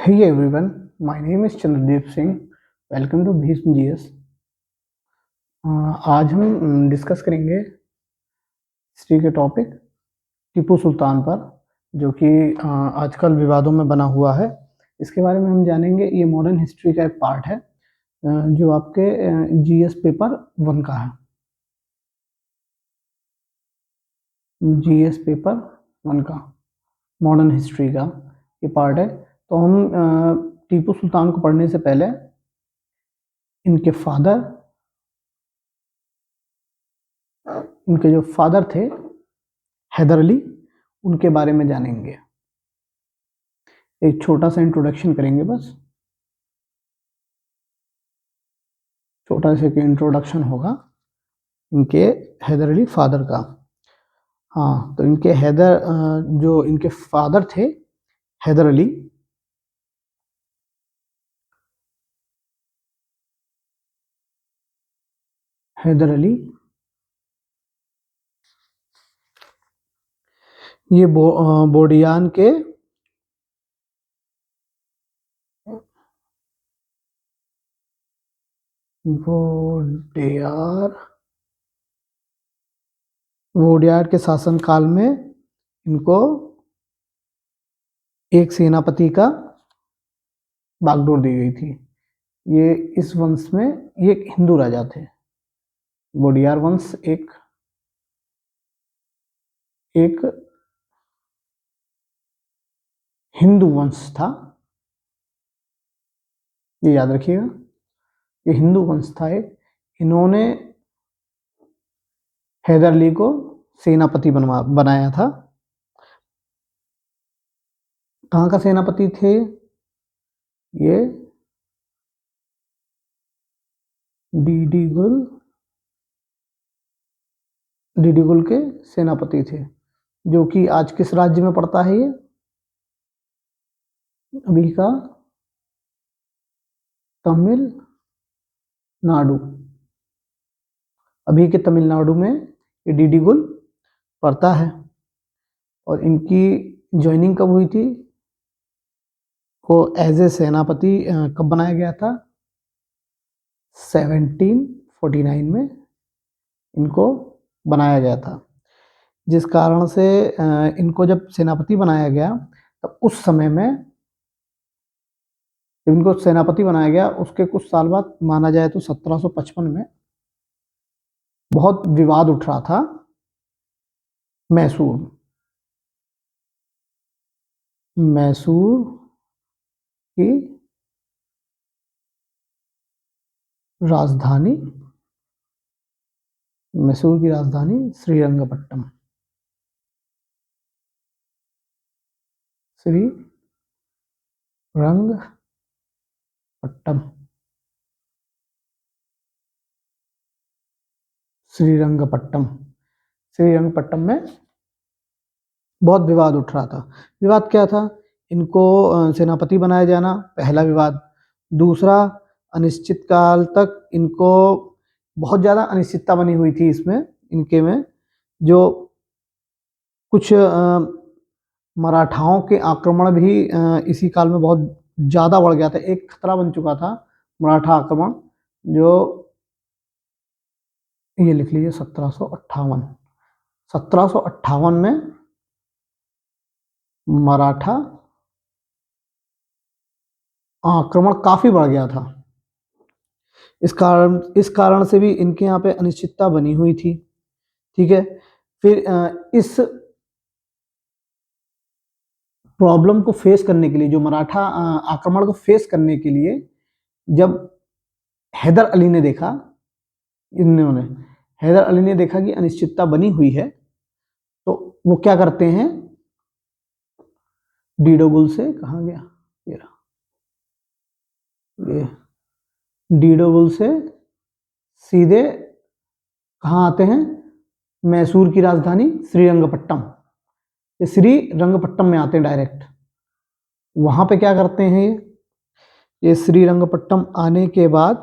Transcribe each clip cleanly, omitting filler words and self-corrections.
Hey everyone, my name is Chandradeep Singh. Welcome to Bhishma GS. आज हम discuss करेंगे history के टॉपिक टीपू सुल्तान पर, जो कि आजकल विवादों में बना हुआ है। इसके बारे में हम जानेंगे। ये मॉडर्न हिस्ट्री का एक पार्ट है जो आपके जीएस पेपर 1 का है। जीएस पेपर 1 का मॉडर्न हिस्ट्री का ये पार्ट है। तो हम टीपू सुल्तान को पढ़ने से पहले इनके जो फादर थे हैदर अली, उनके बारे में जानेंगे। एक छोटा सा इंट्रोडक्शन करेंगे, बस छोटा सा इंट्रोडक्शन होगा इनके हैदर अली फादर का। हाँ, तो इनके जो इनके फादर थे हैदर अली, ये बोडियान के वोडियार के शासनकाल में इनको एक सेनापति का बागडोर दी गई थी। ये इस वंश में ये एक हिंदू राजा थे। वोडियार वंश एक हिंदू वंश था, ये याद रखिएगा। ये हिंदू वंश था एक। इन्होंने हैदर अली को सेनापति बनाया था। कहाँ का सेनापति थे ये? डीडीगुल के सेनापति थे, जो कि आज किस राज्य में पड़ता है? ये अभी का तमिलनाडु, अभी के तमिलनाडु में ये डीडीगुल पड़ता है। और इनकी ज्वाइनिंग कब हुई थी? को एज ए सेनापति कब बनाया गया था? 1749 में इनको बनाया गया था। जिस कारण से इनको जब सेनापति बनाया गया, तब उस समय में जब इनको सेनापति बनाया गया, उसके कुछ साल बाद माना जाए तो 1755 में बहुत विवाद उठ रहा था मैसूर की राजधानी श्रीरंगपट्टम श्रीरंगपट्टम में बहुत विवाद उठ रहा था। विवाद क्या था? इनको सेनापति बनाया जाना, पहला विवाद। दूसरा, अनिश्चित काल तक इनको बहुत ज़्यादा अनिश्चितता बनी हुई थी इसमें, इनके में जो कुछ मराठाओं के आक्रमण भी इसी काल में बहुत ज़्यादा बढ़ गया था। एक खतरा बन चुका था मराठा आक्रमण, जो ये लिख लीजिए 1758 में मराठा आक्रमण काफी बढ़ गया था। इस कारण से भी इनके यहाँ पे अनिश्चितता बनी हुई थी। ठीक है, फिर इस प्रॉब्लम को फेस करने के लिए, जो मराठा आक्रमण को फेस करने के लिए, जब हैदर अली ने देखा कि अनिश्चितता बनी हुई है, तो वो क्या करते हैं? डीडोगुल से, कहाँ गया ये डीडोगुल से सीधे कहाँ आते हैं? मैसूर की राजधानी श्रीरंगपट्टम। ये श्रीरंगपट्टम में आते हैं डायरेक्ट। वहां पे क्या करते हैं? ये श्रीरंगपट्टम आने के बाद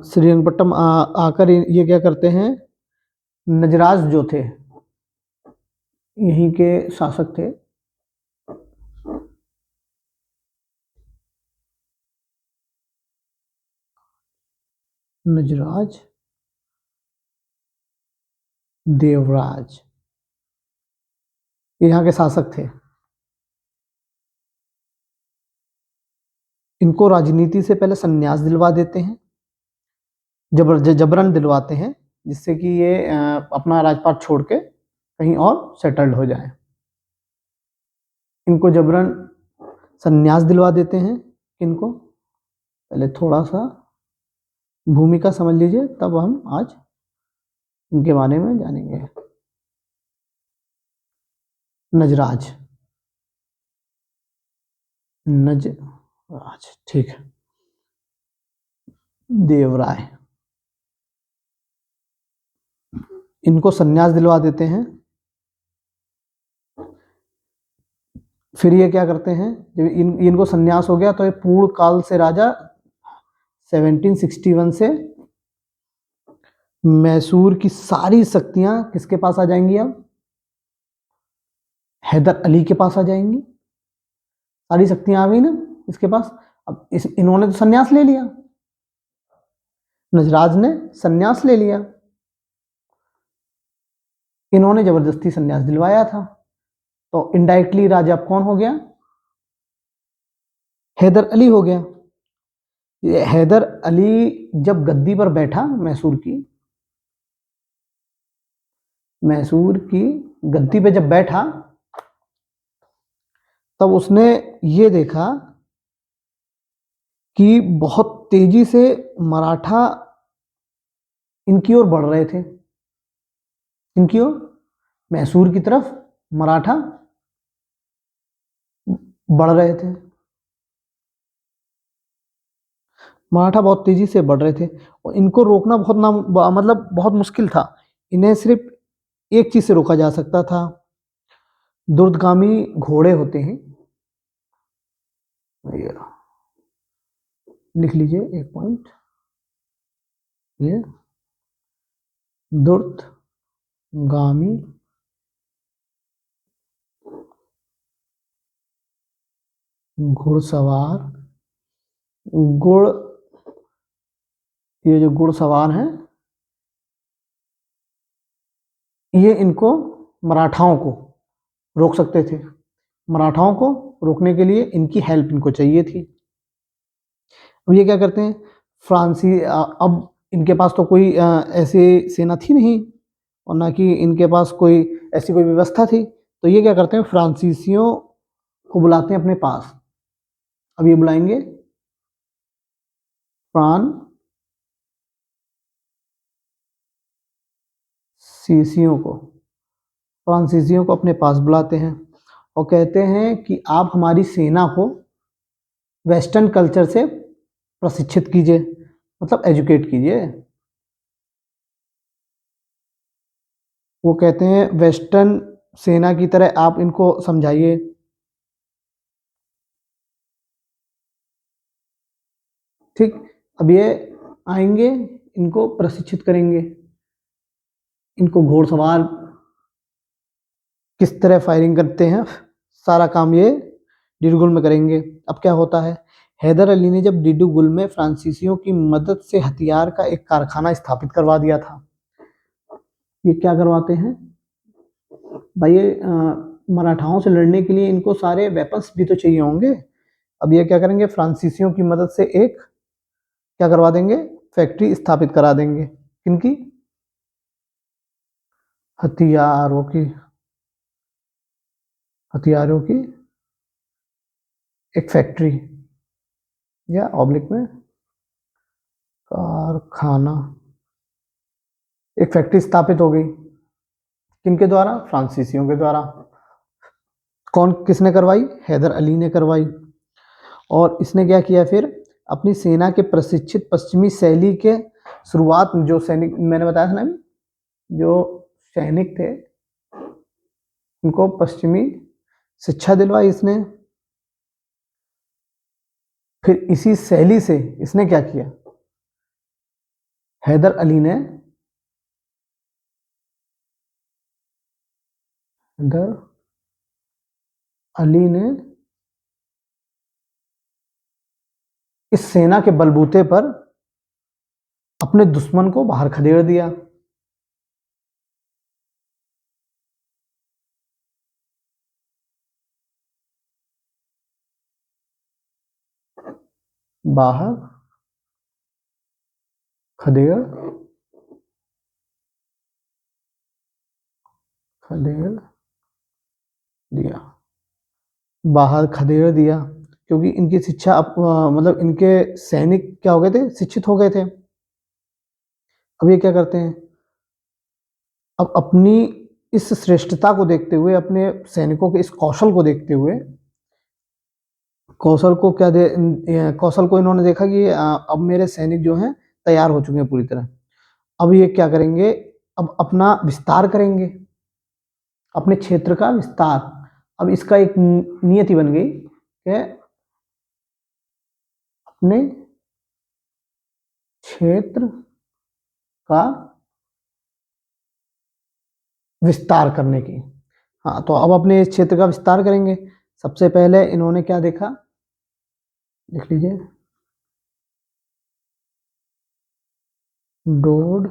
श्रीरंगपट्टम आकर ये क्या करते हैं? नजराज जो थे, यहीं के शासक थे, नजराज, देवराज, ये यहाँ के शासक थे। इनको राजनीति से पहले संन्यास दिलवा देते हैं, जबरन दिलवाते हैं, जिससे कि ये अपना राजपाट छोड़ के कहीं और सेटल्ड हो जाए। इनको जबरन संन्यास दिलवा देते हैं। इनको पहले थोड़ा सा भूमिका समझ लीजिए, तब हम आज इनके बारे में जानेंगे। नजराज, नजराज, ठीक है। देवराय, इनको संन्यास दिलवा देते हैं। फिर ये क्या करते हैं, जब इनको संन्यास हो गया तो ये पूर्ण काल से राजा 1761 से मैसूर की सारी शक्तियां किसके पास आ जाएंगी? अब हैदर अली के पास आ जाएंगी। सारी शक्तियां आ गई ना इसके पास। अब इन्होंने तो संन्यास ले लिया, नजराज ने संन्यास ले लिया, इन्होंने जबरदस्ती संन्यास दिलवाया था, तो इनडायरेक्टली राजा कौन हो गया? हैदर अली हो गया। ये हैदर अली जब गद्दी पर बैठा मैसूर की गद्दी पे जब बैठा, तब उसने ये देखा कि बहुत तेजी से मराठा इनकी ओर बढ़ रहे थे, इनकी ओर मैसूर की तरफ मराठा बढ़ रहे थे। मराठा बहुत तेजी से बढ़ रहे थे और इनको रोकना मतलब बहुत मुश्किल था। इन्हें सिर्फ एक चीज से रोका जा सकता था, दुर्दगामी घोड़े होते हैं, ये लिख लीजिए एक पॉइंट, ये दुर्दगामी घुड़सवार, गुड़, ये जो घुड़सवार हैं, ये इनको मराठाओं को रोक सकते थे। मराठाओं को रोकने के लिए इनकी हेल्प इनको चाहिए थी। अब ये क्या करते हैं, अब इनके पास तो कोई ऐसी सेना थी नहीं और ना कि इनके पास कोई ऐसी कोई व्यवस्था थी, तो ये क्या करते हैं, फ्रांसीसियों को बुलाते हैं अपने पास। अब ये बुलाएंगे फ्रांसीसियों को अपने पास बुलाते हैं और कहते हैं कि आप हमारी सेना को वेस्टर्न कल्चर से प्रशिक्षित कीजिए, मतलब एजुकेट कीजिए। वो कहते हैं वेस्टर्न सेना की तरह आप इनको समझाइए। ठीक, अब ये आएंगे, इनको प्रशिक्षित करेंगे, इनको घोड़सवार किस तरह फायरिंग करते हैं सारा काम ये डिडुगुल में करेंगे। अब क्या होता है, हैदर अली ने जब डिडुगुल में फ्रांसीसियों की मदद से हथियार का एक कारखाना स्थापित करवा दिया था। ये क्या करवाते हैं भाई, ये मराठाओं से लड़ने के लिए इनको सारे वेपन्स भी तो चाहिए होंगे। अब ये क्या करेंगे, फ्रांसीसियों की मदद से एक क्या करवा देंगे, फैक्ट्री स्थापित करा देंगे। किनकी? हथियारों की, हथियारों की एक फैक्ट्री या ऑब्लिक में कारखाना, एक फैक्ट्री स्थापित हो गई। किनके द्वारा? फ्रांसीसियों के द्वारा। कौन, किसने करवाई? हैदर अली ने करवाई। और इसने क्या किया फिर, अपनी सेना के प्रशिक्षित पश्चिमी शैली के शुरुआत में, जो सैनिक मैंने बताया था ना, जो सैनिक थे उनको पश्चिमी शिक्षा दिलवाई इसने। फिर इसी शैली से इसने क्या किया, हैदर अली ने इस सेना के बलबूते पर अपने दुश्मन को बाहर खदेड़ दिया। बाहर खदेड़ खदेड़ दिया, बाहर खदेड़ दिया, क्योंकि इनकी शिक्षा मतलब इनके सैनिक क्या हो गए थे, शिक्षित हो गए थे। अब ये क्या करते हैं, अब अपनी इस श्रेष्ठता को देखते हुए, अपने सैनिकों के इस कौशल को देखते हुए, कौशल को इन्होंने देखा कि अब मेरे सैनिक जो हैं तैयार हो चुके हैं पूरी तरह। अब ये क्या करेंगे, अब अपना विस्तार करेंगे, अपने क्षेत्र का विस्तार। अब इसका एक नियति बन गई कि अपने क्षेत्र का विस्तार करने की। हाँ, तो अब अपने इस क्षेत्र का विस्तार करेंगे। सबसे पहले इन्होंने क्या देखा, लिख लीजिए, डोड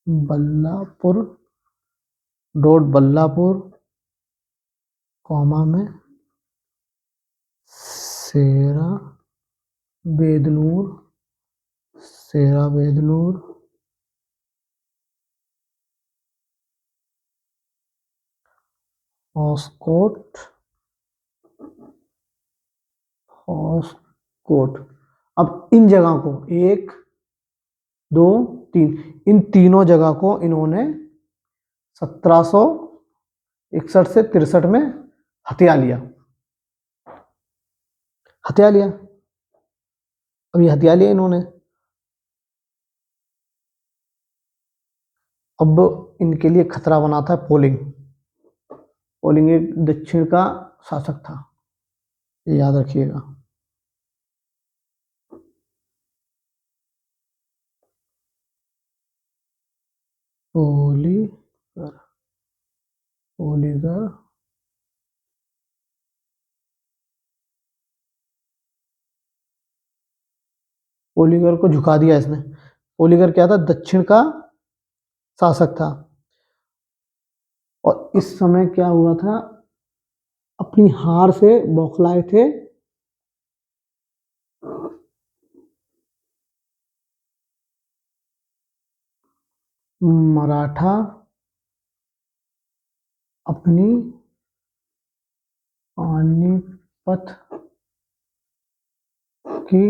बल्लापुर, डोड बल्लापुर कौमा में सेरा बेदनूर, सेरा बेदनूर, हॉस्कोट, हॉस्कोट। अब इन जगह को 1 2 3, इन तीनों जगह को इन्होंने 1761 से 63 में हथिया लिया। हथिया लिया, अब ये हथिया लिया इन्होंने। अब इनके लिए खतरा बना था पोलिंग। पोलिंग एक दक्षिण का शासक था, ये याद रखिएगा। पोलीगर, पोलीगर पोलीगर को झुका दिया इसने। पोलीगर क्या था, दक्षिण का शासक था। और इस समय क्या हुआ था, अपनी हार से बौखलाए थे मराठा, अपनी पानीपत की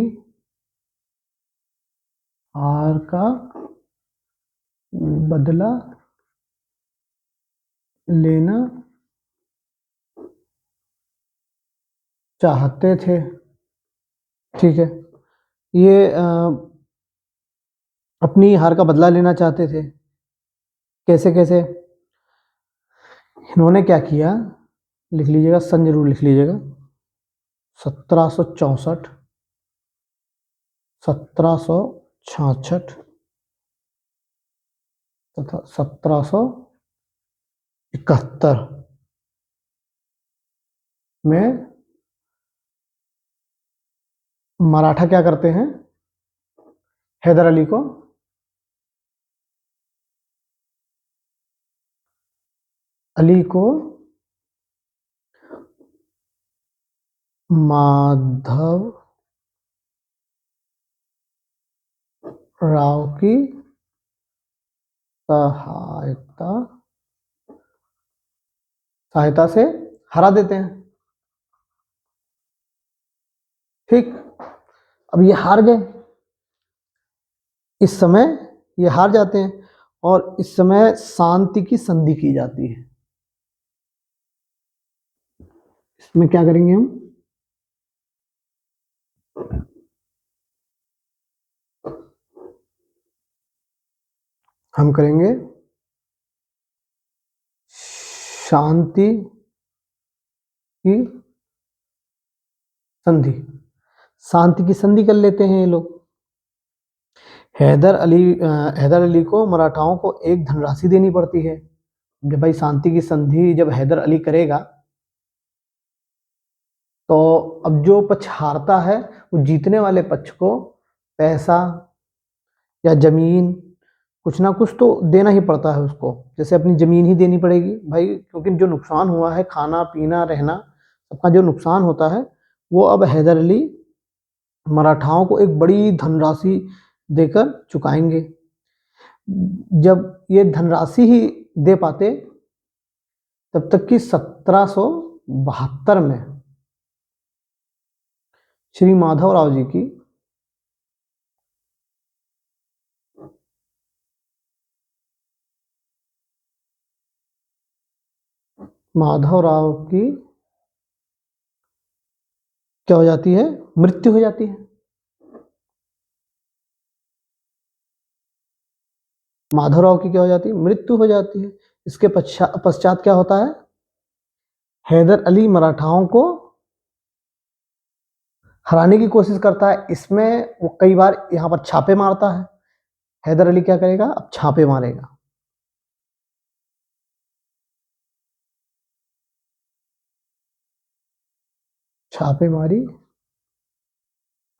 हार का बदला लेना चाहते थे। ठीक है, ये अपनी हार का बदला लेना चाहते थे। कैसे कैसे, इन्होंने क्या किया, लिख लीजिएगा, सन जरूर लिख लीजिएगा। 1764, 1766 तथा 1771 में मराठा क्या करते हैं, हैदर अली को माधव राव की सहायता से हरा देते हैं। ठीक, अब ये हार गए, इस समय ये हार जाते हैं, और इस समय शांति की संधि की जाती है। इसमें क्या करेंगे हम करेंगे शांति की संधि। शांति की संधि कर लेते हैं ये लोग। हैदर अली को मराठाओं को एक धनराशि देनी पड़ती है। जब भाई शांति की संधि जब हैदर अली करेगा, तो अब जो पक्ष हारता है वो जीतने वाले पक्ष को पैसा या ज़मीन, कुछ ना कुछ तो देना ही पड़ता है उसको। जैसे अपनी ज़मीन ही देनी पड़ेगी भाई, क्योंकि जो नुकसान हुआ है, खाना पीना रहना सबका जो नुकसान होता है, वो अब हैदर अली मराठाओं को एक बड़ी धनराशि देकर चुकाएंगे। जब ये धनराशि ही दे पाते, तब तक कि 1772 में श्री माधवराव जी की क्या हो जाती है, मृत्यु हो जाती है। माधवराव की क्या हो जाती है, मृत्यु हो जाती है। इसके पश्चात क्या होता है, हैदर अली मराठाओं को हराने की कोशिश करता है। इसमें वो कई बार यहाँ पर छापे मारता है। हैदर अली क्या करेगा, अब छापे मारेगा। छापेमारी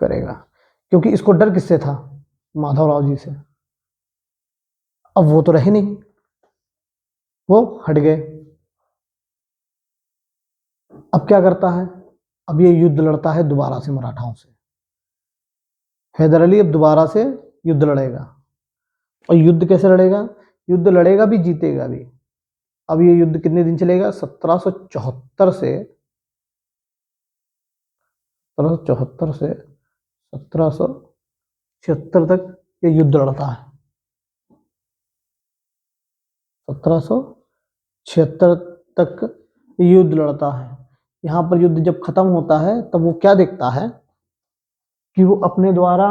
करेगा, क्योंकि इसको डर किससे था, माधवराव जी से। अब वो तो रहे नहीं, वो हट गए। अब क्या करता है, अब ये युद्ध लड़ता है दोबारा से मराठाओं से। हैदर अली अब दोबारा से युद्ध लड़ेगा। और युद्ध कैसे लड़ेगा, युद्ध लड़ेगा भी, जीतेगा भी। अब ये युद्ध कितने दिन चलेगा, 1774 से 1776 तक ये युद्ध लड़ता है। 1776 तक युद्ध लड़ता है। यहाँ पर युद्ध जब खत्म होता है, तब वो क्या देखता है कि वो अपने द्वारा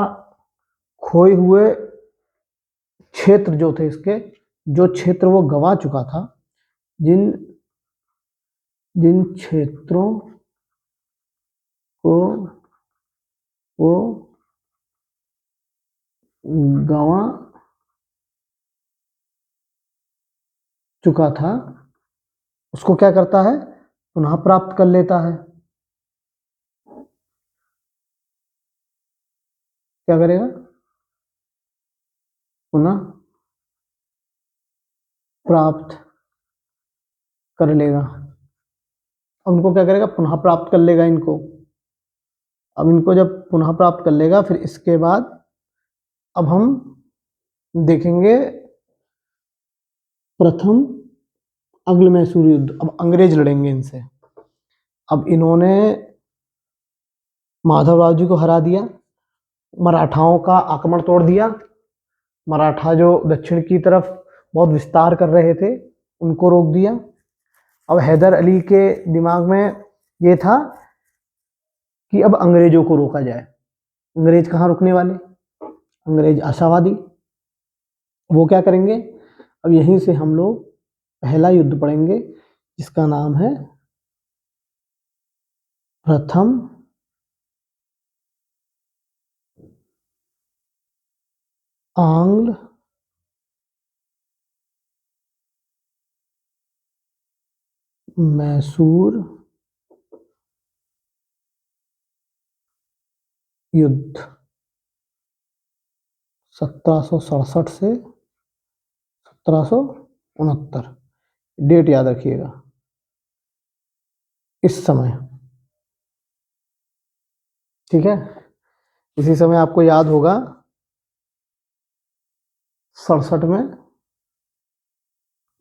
खोए हुए क्षेत्र जो थे इसके, जो क्षेत्र वो गंवा चुका था, जिन जिन क्षेत्रों को वो गंवा चुका था, उसको क्या करता है, पुनः प्राप्त कर लेता है। क्या करेगा, पुनः प्राप्त कर लेगा। अब उनको क्या करेगा, पुनः प्राप्त कर लेगा इनको। अब इनको जब पुनः प्राप्त कर लेगा, फिर इसके बाद अब हम देखेंगे प्रथम अंग्ल मैसूर युद्ध। अब अंग्रेज लड़ेंगे इनसे। अब इन्होंने माधवराव जी को हरा दिया, मराठाओं का आक्रमण तोड़ दिया। मराठा जो दक्षिण की तरफ बहुत विस्तार कर रहे थे, उनको रोक दिया। अब हैदर अली के दिमाग में ये था कि अब अंग्रेजों को रोका जाए। अंग्रेज कहाँ रुकने वाले, अंग्रेज आशावादी। वो क्या करेंगे, अब यहीं से हम लोग पहला युद्ध पढ़ेंगे, जिसका नाम है प्रथम आंग्ल मैसूर युद्ध, 1767 से 1769। डेट याद रखिएगा। इस समय, ठीक है, इसी समय आपको याद होगा 67 में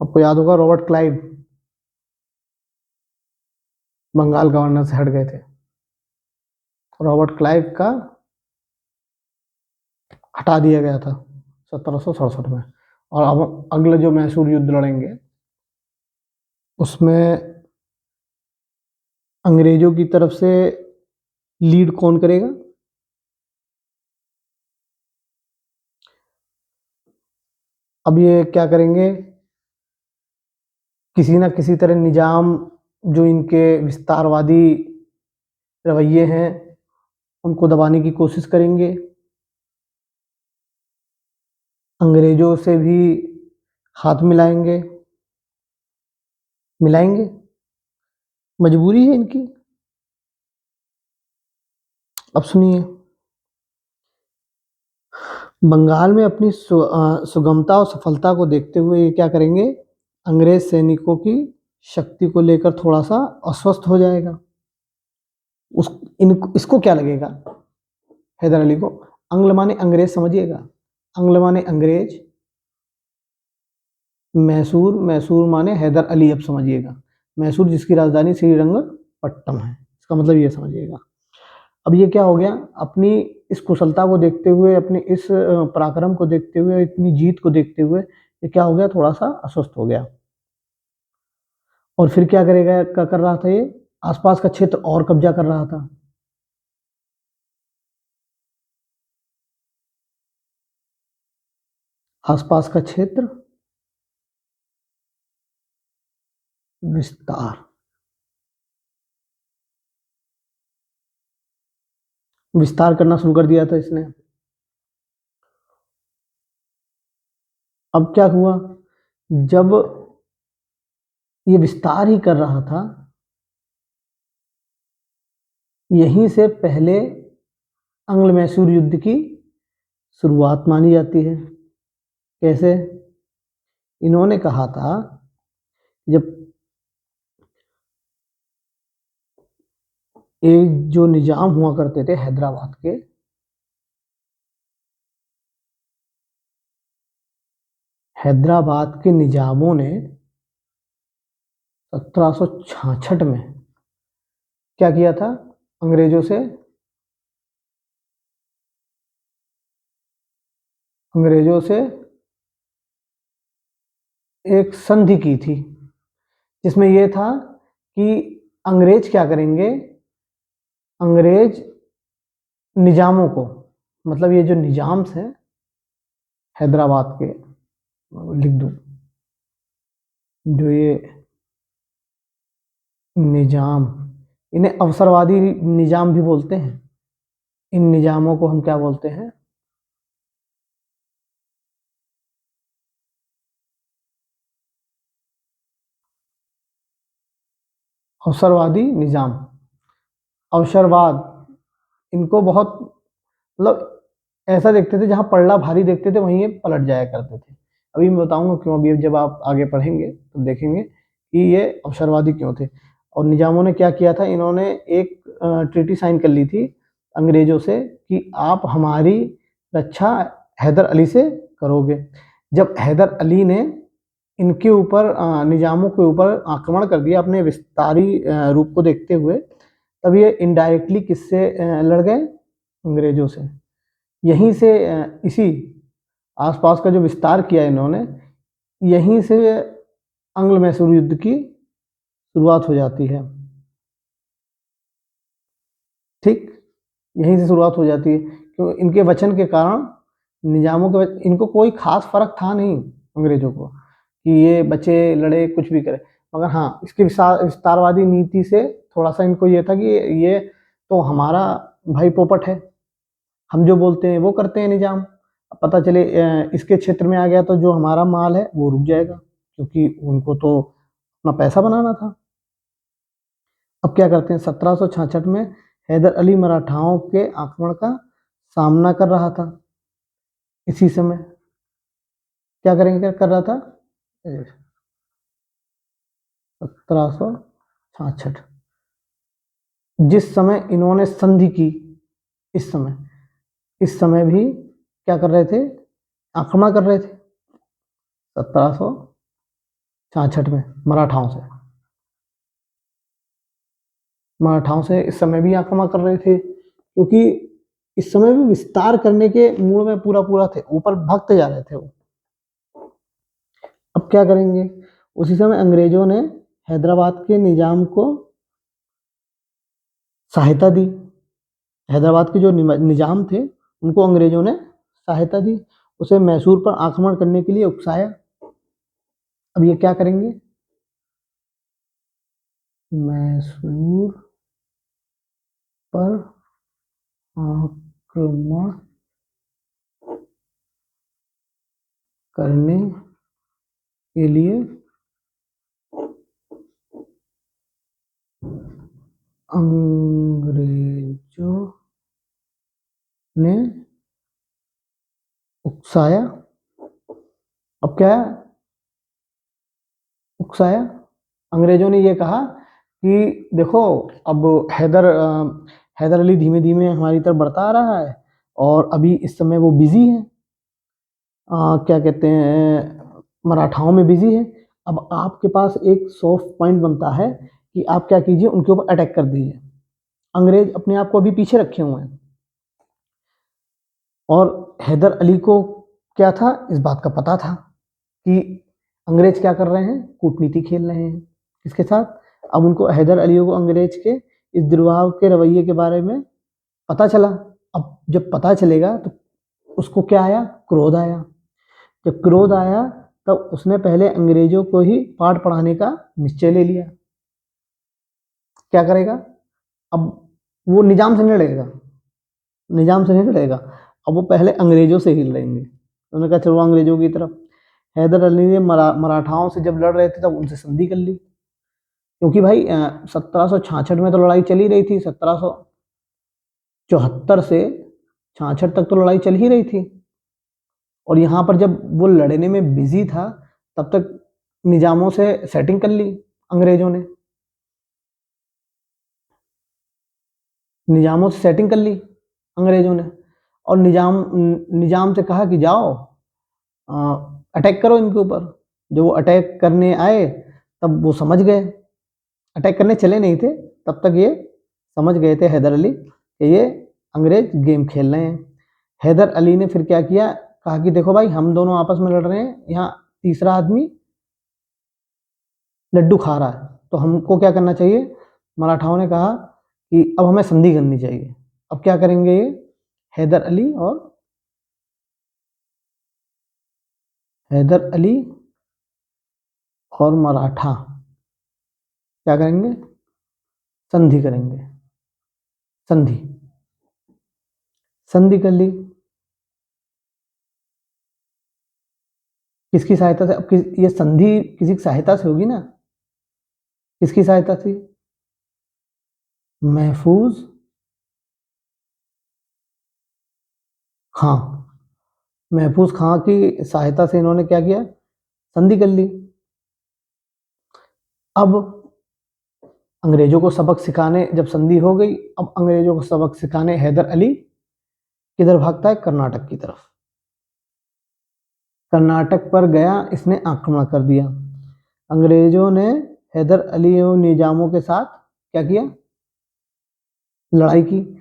आपको याद होगा रॉबर्ट क्लाइव बंगाल गवर्नर से हट गए थे। रॉबर्ट क्लाइव का हटा दिया गया था 1767 में। और अब अगला जो मैसूर युद्ध लड़ेंगे, उसमें अंग्रेजों की तरफ से लीड कौन करेगा, अब ये क्या करेंगे, किसी ना किसी तरह निजाम, जो इनके विस्तारवादी रवैये हैं, उनको दबाने की कोशिश करेंगे। अंग्रेजों से भी हाथ मिलाएंगे, मजबूरी है इनकी। अब सुनिए, बंगाल में अपनी सुगमता और सफलता को देखते हुए ये क्या करेंगे, अंग्रेज सैनिकों की शक्ति को लेकर थोड़ा सा अस्वस्थ हो जाएगा। इसको क्या लगेगा, हैदर अली को, अंग्ल माने अंग्रेज समझिएगा, अंग्ल माने अंग्रेज, मैसूर, मैसूर माने हैदर अली, अब समझिएगा, मैसूर जिसकी राजधानी श्रीरंगपट्टम है, इसका मतलब ये समझिएगा। अब ये क्या हो गया, अपनी इस कुशलता को देखते हुए, अपने इस पराक्रम को देखते हुए, इतनी जीत को देखते हुए ये क्या हो गया, थोड़ा सा अस्वस्थ हो गया। और फिर क्या करेगा, क्या कर रहा था, ये आसपास का क्षेत्र और कब्जा कर रहा था। आसपास का क्षेत्र विस्तार, विस्तार करना शुरू कर दिया था इसने। अब क्या हुआ, जब ये विस्तार ही कर रहा था, यहीं से पहले अंग्ल मैसूर युद्ध की शुरुआत मानी जाती है। कैसे, इन्होंने कहा था जब ये जो निजाम हुआ करते थे हैदराबाद के, हैदराबाद के निजामों ने 1766 में क्या किया था, अंग्रेजों से एक संधि की थी, जिसमें यह था कि अंग्रेज क्या करेंगे, अंग्रेज निजामों को, मतलब ये जो निजाम्स हैं हैदराबाद के, लिख दूं, जो ये निजाम, इन्हें अवसरवादी निजाम भी बोलते हैं। इन निजामों को हम क्या बोलते हैं, अवसरवादी निजाम, अवसरवाद, इनको बहुत मतलब ऐसा देखते थे, जहां पलड़ा भारी देखते थे वहीं ये पलट जाया करते थे। अभी मैं बताऊंगा क्यों, अभी जब आप आगे पढ़ेंगे तो देखेंगे कि ये अवसरवादी क्यों थे। और निजामों ने क्या किया था, इन्होंने एक ट्रीटी साइन कर ली थी अंग्रेजों से कि आप हमारी रक्षा हैदर अली से करोगे। जब हैदर अली ने इनके ऊपर निजामों के ऊपर आक्रमण कर दिया अपने विस्तारी रूप को देखते हुए, तब ये इनडायरेक्टली किससे लड़ गए, अंग्रेजों से। यहीं से इसी आसपास का जो विस्तार किया इन्होंने, यहीं से अंग्ल मैसूर युद्ध की शुरुआत हो जाती है। ठीक, यहीं से शुरुआत हो जाती है, क्योंकि इनके वचन के कारण निजामों के इनको कोई खास फर्क था नहीं अंग्रेजों को कि ये बचे लड़े कुछ भी करे, मगर हाँ इसकी विस्तारवादी नीति से थोड़ा सा इनको ये था कि ये तो हमारा भाई पोपट है, हम जो बोलते हैं वो करते हैं निजाम। पता चले इसके क्षेत्र में आ गया तो जो हमारा माल है वो रुक जाएगा, क्योंकि उनको तो अपना पैसा बनाना था। अब क्या करते हैं, 1766 में हैदर अली मराठाओं के आक्रमण का सामना कर रहा था। इसी समय क्या करेंगे, क्या कर रहा था, 1766, जिस समय इन्होंने संधि की, इस समय, इस समय भी क्या कर रहे थे, आक्रमण कर रहे थे 1766 में मराठाओं से इस समय भी आक्रमण कर रहे थे, क्योंकि इस समय भी विस्तार करने के मूड में पूरा पूरा थे, ऊपर भगते जा रहे थे वो। अब क्या करेंगे, उसी समय अंग्रेजों ने हैदराबाद के निजाम को सहायता दी, हैदराबाद के जो निजाम थे उनको अंग्रेजों ने सहायता दी, उसे मैसूर पर आक्रमण करने के लिए उकसाया। अब ये क्या करेंगे, मैसूर पर आक्रमण करने के लिए अंग्रेजों ने उकसाया। अब क्या है, उकसाया। अंग्रेजों ने ये कहा कि देखो अब हैदर अली धीमे धीमे हमारी तरफ बढ़ता आ रहा है और अभी इस समय वो बिजी है, क्या कहते हैं, मराठाओं में बिजी है। अब आपके पास एक सॉफ्ट पॉइंट बनता है कि आप क्या कीजिए, उनके ऊपर अटैक कर दीजिए। अंग्रेज अपने आप को अभी पीछे रखे हुए हैं और हैदर अली को क्या था, इस बात का पता था कि अंग्रेज क्या कर रहे हैं, कूटनीति खेल रहे हैं किसके साथ। अब उनको हैदर अली को अंग्रेज के इस दुर्भाव के रवैये के बारे में पता चला। अब जब पता चलेगा तो उसको क्या आया, क्रोध आया। जब क्रोध आया तब उसने पहले अंग्रेजों को ही पाठ पढ़ाने का निश्चय ले लिया। क्या करेगा, अब वो निजाम से नहीं लड़ेगा, निजाम से नहीं लड़ेगा, अब वो पहले अंग्रेजों से ही लड़ेंगे। उन्होंने कहा चलो अंग्रेजों की तरफ। हैदर अली ने मराठाओं से जब लड़ रहे थे तब उनसे संधि कर ली, क्योंकि भाई 1766 में तो लड़ाई चली रही थी, 1774 से 66 तक तो लड़ाई चल ही रही थी। और यहाँ पर जब वो लड़ने में बिजी था तब तक निजामों से सेटिंग कर ली अंग्रेजों ने, निजामों से सेटिंग कर ली अंग्रेजों ने। और निजाम से कहा कि जाओ अटैक करो इनके ऊपर। जब वो अटैक करने आए तब वो समझ गए, अटैक करने चले नहीं थे तब तक ये समझ गए थे हैदर अली कि ये अंग्रेज गेम खेल रहे हैं। हैदर अली ने फिर क्या किया, कहा कि देखो भाई हम दोनों आपस में लड़ रहे हैं, यहाँ तीसरा आदमी लड्डू खा रहा है, तो हमको क्या करना चाहिए। मराठाओं ने कहा कि अब हमें संधि करनी चाहिए। अब क्या करेंगे ये, हैदर अली और मराठा क्या करेंगे, संधि करेंगे। संधि संधि कर ली किसकी सहायता से। अब ये संधि किसी की सहायता से होगी ना, किसकी सहायता से, महफूज खां। महफूज खां की सहायता से इन्होंने क्या किया, संधि कर ली। अब अंग्रेजों को सबक सिखाने, जब संधि हो गई, अब अंग्रेजों को सबक सिखाने हैदर अली किधर भागता है, कर्नाटक की तरफ। कर्नाटक पर गया, इसने आक्रमण कर दिया। अंग्रेजों ने हैदर अली और निजामों के साथ क्या किया, लड़ाई की।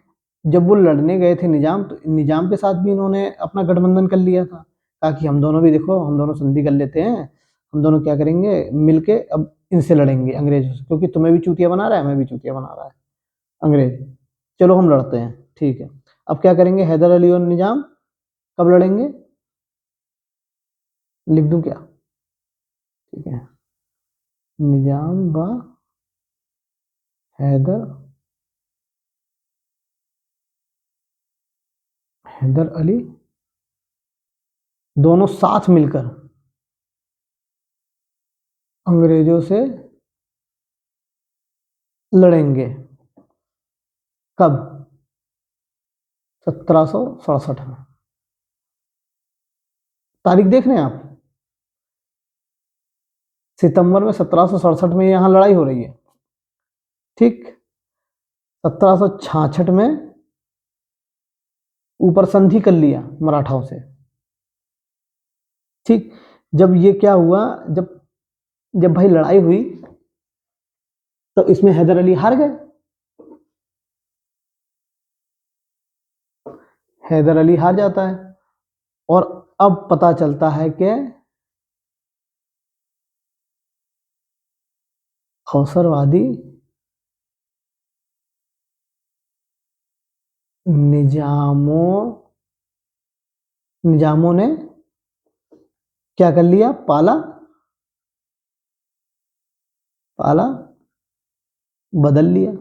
जब वो लड़ने गए थे निजाम, तो निजाम के साथ भी इन्होंने अपना गठबंधन कर लिया था। कहा कि हम दोनों भी देखो, हम दोनों संधि कर लेते हैं, हम दोनों क्या करेंगे मिलके अब इनसे लड़ेंगे अंग्रेजों से, क्योंकि तुम्हें भी चूतिया बना रहा है, हमें भी चूतिया बना रहा है अंग्रेज, चलो हम लड़ते हैं, ठीक है। अब क्या करेंगे, हैदर अली और निजाम कब लड़ेंगे, लिख दूं क्या, ठीक है, निजाम व हैदर हैदर अली दोनों साथ मिलकर अंग्रेजों से लड़ेंगे। कब, 1767 में। तारीख देख रहे हैं आप, सितंबर में 1767 में यहां लड़ाई हो रही है, ठीक। 1766 में ऊपर संधि कर लिया मराठाओं से, ठीक। जब ये क्या हुआ, जब जब भाई लड़ाई हुई तो इसमें हैदर अली हार गए, हैदर अली हार जाता है। और अब पता चलता है कि अवसरवादी निजामों ने क्या कर लिया, पाला बदल लिया।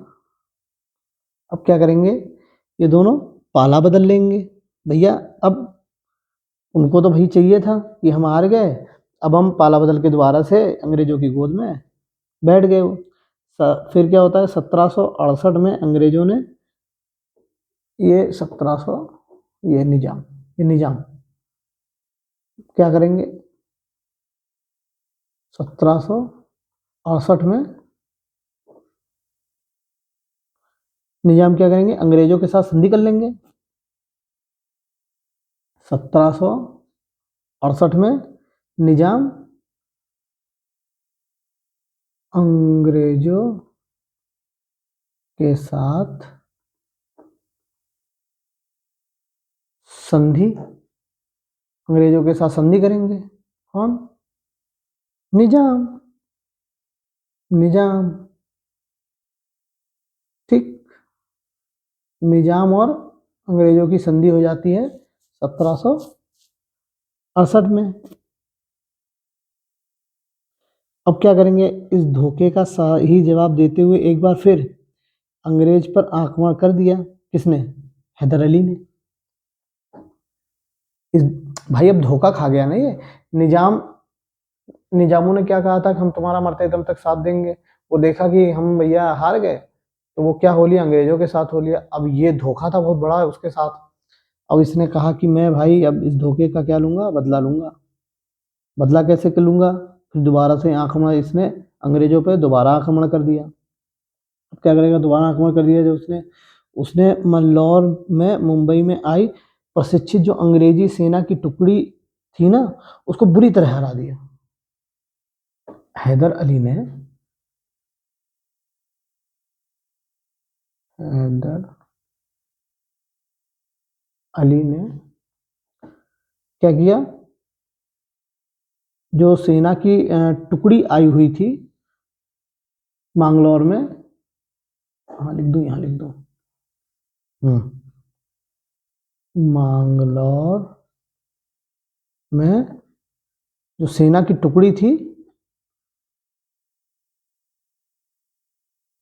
अब क्या करेंगे, ये दोनों पाला बदल लेंगे भैया। अब उनको तो भाई चाहिए था कि हम हार गए, अब हम पाला बदल के दोबारा से अंग्रेजों की गोद में बैठ गए वो। फिर क्या होता है, 1768 में अंग्रेजों ने ये 1700 ये निजाम क्या करेंगे, 1768 में निजाम क्या करेंगे, अंग्रेजों के साथ संधि कर लेंगे। 1768 में निजाम अंग्रेजों के साथ संधि, अंग्रेजों के साथ संधि करेंगे। कौन, निजाम, निजाम, ठीक। निजाम और अंग्रेजों की संधि हो जाती है 1768 में। अब क्या करेंगे, इस धोखे का सही जवाब देते हुए एक बार फिर अंग्रेज पर आक्रमण कर दिया। किसने, हैदर अली ने। इस भाई अब धोखा खा गया ना ये। निजामों ने क्या कहा था कि हम तुम्हारा मरते दम तक साथ देंगे, वो देखा कि हम भैया हार गए, तो वो क्या हो लिया, अंग्रेजों के साथ हो लिया। अब ये धोखा था बहुत बड़ा है उसके साथ। अब इसने कहा कि मैं भाई अब इस धोखे का क्या लूंगा, बदला लूंगा। बदला कैसे कर लूंगा, फिर दोबारा से आक्रमण, इसने अंग्रेजों पे दोबारा आक्रमण कर दिया। अब क्या करेगा, दोबारा आक्रमण कर दिया जो उसने उसने मल्लौर में, मुंबई में आई प्रशिक्षित जो अंग्रेजी सेना की टुकड़ी थी ना, उसको बुरी तरह हरा दिया। हैदर अली ने, हैदर अली ने क्या किया, जो सेना की टुकड़ी आई हुई थी मैंगलोर में, हाँ लिख दूं, यहाँ लिख दूं, मैंगलोर में जो सेना की टुकड़ी थी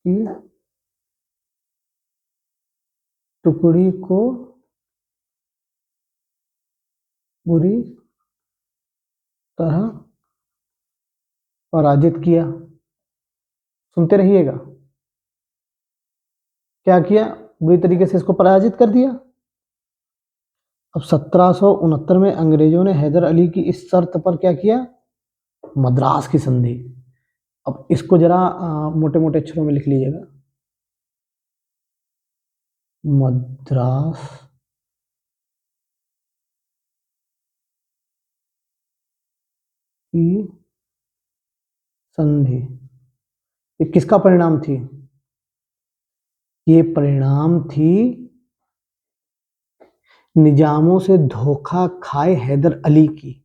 कि टुकड़ी को बुरी तरह पराजित किया। सुनते रहिएगा, क्या किया, बुरी तरीके से इसको पराजित कर दिया। अब 1769 में अंग्रेजों ने हैदर अली की इस शर्त पर क्या किया, मद्रास की संधि। अब इसको जरा मोटे मोटे अक्षरों में लिख लीजिएगा, मद्रास की संधि। ये किसका परिणाम थी, ये परिणाम थी निजामों से धोखा खाए हैदर अली की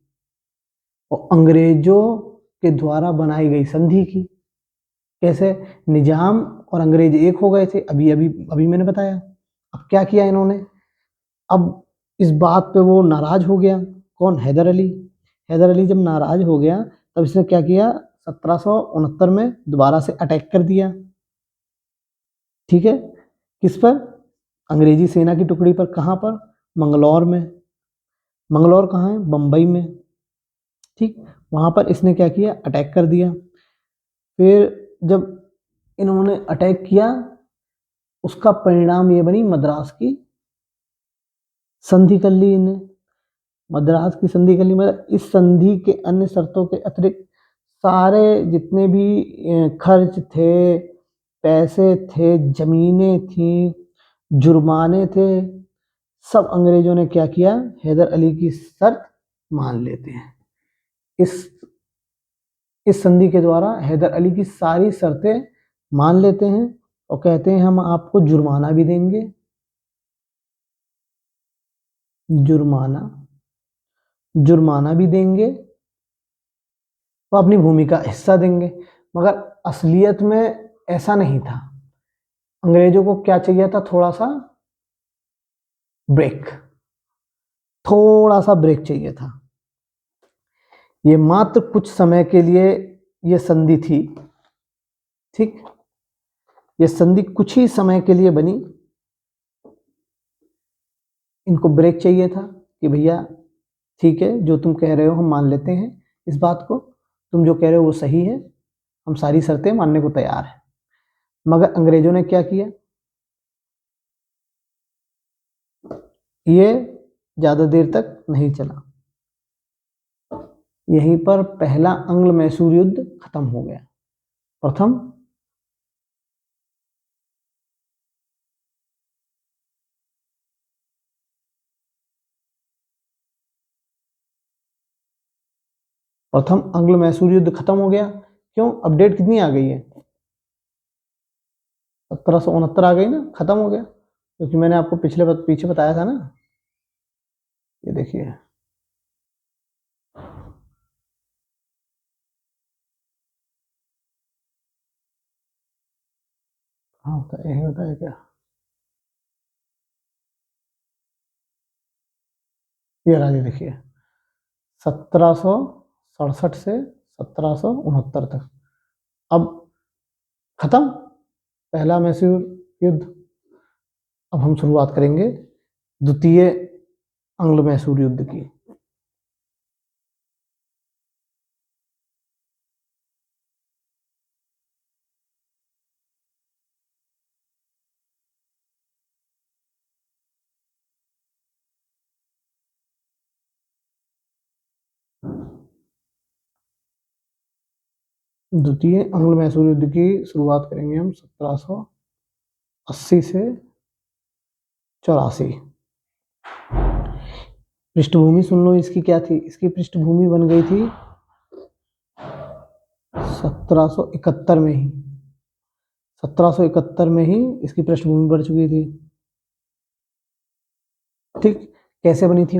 और अंग्रेजों के द्वारा बनाई गई संधि की। कैसे, निजाम और अंग्रेज एक हो गए थे, अभी अभी अभी मैंने बताया। अब क्या किया इन्होंने, अब इस बात पे वो नाराज हो गया। कौन, हैदर अली। हैदर अली जब नाराज हो गया तब इसने क्या किया, 1769 में दोबारा से अटैक कर दिया। ठीक है, किस पर, अंग्रेजी सेना की टुकड़ी पर। कहां पर, मंगलौर में। मंगलौर कहाँ है, बंबई में। ठीक, वहां पर इसने क्या किया, अटैक कर दिया। फिर जब इन्होंने अटैक किया, उसका परिणाम ये बनी मद्रास की संधि कर ली इन्हें। मद्रास की संधि कर ली, मतलब इस संधि के अन्य शर्तों के अतिरिक्त सारे जितने भी खर्च थे, पैसे थे, जमीनें थी, जुर्माने थे, सब अंग्रेजों ने क्या किया, हैदर अली की शर्त मान लेते हैं। इस संधि के द्वारा हैदर अली की सारी शर्तें मान लेते हैं और कहते हैं हम आपको जुर्माना भी देंगे, जुर्माना जुर्माना भी देंगे, वो अपनी भूमि का हिस्सा देंगे। मगर असलियत में ऐसा नहीं था। अंग्रेजों को क्या चाहिए था, थोड़ा सा ब्रेक, थोड़ा सा ब्रेक चाहिए था। ये मात्र कुछ समय के लिए ये संधि थी। ठीक, ये संधि कुछ ही समय के लिए बनी। इनको ब्रेक चाहिए था कि भैया ठीक है, जो तुम कह रहे हो हम मान लेते हैं इस बात को, तुम जो कह रहे हो वो सही है, हम सारी शर्तें मानने को तैयार हैं। मगर अंग्रेजों ने क्या किया, ये ज्यादा देर तक नहीं चला। यहीं पर पहला अंग्ल मैसूर युद्ध खत्म हो गया। प्रथम अंग्ल मैसूर युद्ध खत्म हो गया। क्यों? अपडेट कितनी आ गई है? 1769 आ गई ना, खत्म हो गया। क्योंकि मैंने आपको पीछे बताया था ना, ये देखिए, हाँ यही होता है क्या? ये रहा, देखिए 1767 से 1769 तक। अब खत्म पहला मैसूर युद्ध। अब हम शुरुआत करेंगे द्वितीय अंग्ल मैसूर युद्ध की। द्वितीय अंग्ल मैसूर युद्ध की शुरुआत करेंगे हम 1780 से 84। पृष्ठभूमि सुन लो इसकी क्या थी। इसकी पृष्ठभूमि बन गई थी 1771 में ही। 1771 में ही इसकी पृष्ठभूमि बढ़ चुकी थी। ठीक, कैसे बनी थी?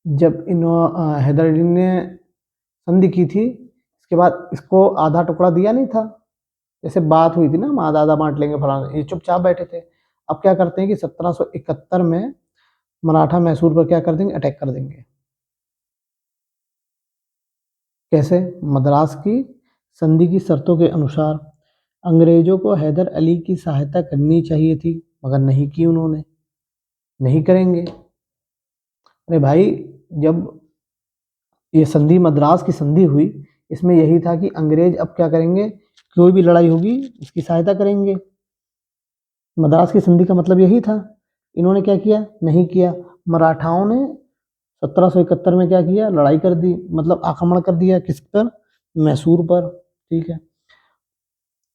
जब हैदर अली ने संधि की थी, इसके बाद इसको आधा टुकड़ा दिया नहीं था, जैसे बात हुई थी ना, हम आधा आधा बांट लेंगे फलाना, ये चुपचाप बैठे थे। अब क्या करते हैं कि 1771 में मराठा मैसूर पर क्या कर देंगे? अटैक कर देंगे। कैसे? मद्रास की संधि की शर्तों के अनुसार अंग्रेजों को हैदर अली की सहायता करनी चाहिए थी, मगर नहीं की उन्होंने। नहीं करेंगे। अरे भाई, जब ये संधि मद्रास की संधि हुई, इसमें यही था कि अंग्रेज अब क्या करेंगे, कोई भी लड़ाई होगी इसकी सहायता करेंगे। मद्रास की संधि का मतलब यही था। इन्होंने क्या किया? नहीं किया। मराठाओं ने 1771 में क्या किया? लड़ाई कर दी, मतलब आक्रमण कर दिया। किस पर? मैसूर पर। ठीक है।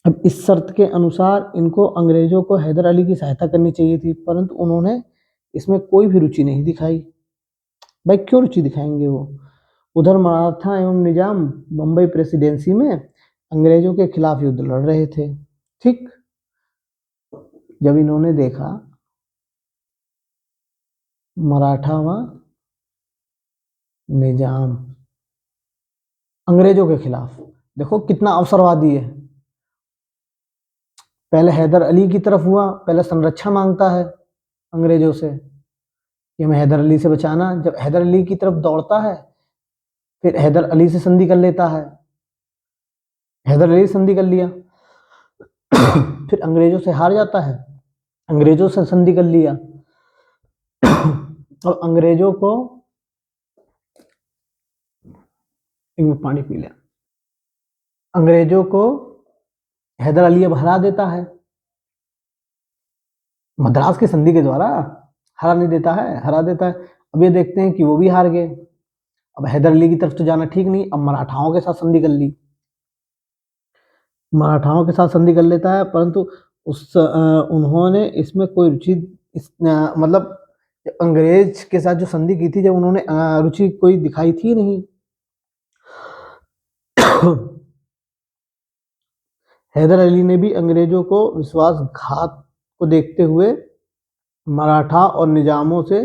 अब इस शर्त के अनुसार इनको अंग्रेजों को हैदर अली की सहायता करनी चाहिए थी, परंतु उन्होंने इसमें कोई भी रुचि नहीं दिखाई। भाई क्यों रुचि दिखाएंगे वो? उधर मराठा एवं निजाम बम्बई प्रेसिडेंसी में अंग्रेजों के खिलाफ युद्ध लड़ रहे थे। ठीक, जब इन्होंने देखा मराठा व निजाम अंग्रेजों के खिलाफ, देखो कितना अवसरवादी है। पहले हैदर अली की तरफ हुआ, पहले संरक्षण मांगता है अंग्रेजों से कि हमें हैदर अली से बचाना। जब हैदर अली की तरफ दौड़ता है, फिर हैदर अली से संधि कर लेता है। हैदर अली संधि कर लिया, फिर अंग्रेजों से हार जाता है, अंग्रेजों से संधि कर लिया। अब अंग्रेजों को, एक मिनट पानी पी लिया, अंग्रेजों को हैदर अली अब हरा देता है मद्रास की संधि के द्वारा। हरा नहीं देता है, हरा देता है। अब ये देखते हैं कि वो भी हार गए। अब हैदर अली की तरफ तो जाना ठीक नहीं, अब मराठाओं के साथ संधि कर ली। मराठाओं के साथ संधि कर लेता है, परंतु उन्होंने इसमें कोई रुचि, मतलब अंग्रेज के साथ जो संधि की थी, जब उन्होंने रुचि कोई दिखाई थी नहीं। हैदर अली ने भी अंग्रेजों को विश्वासघात को देखते हुए मराठा और निजामों से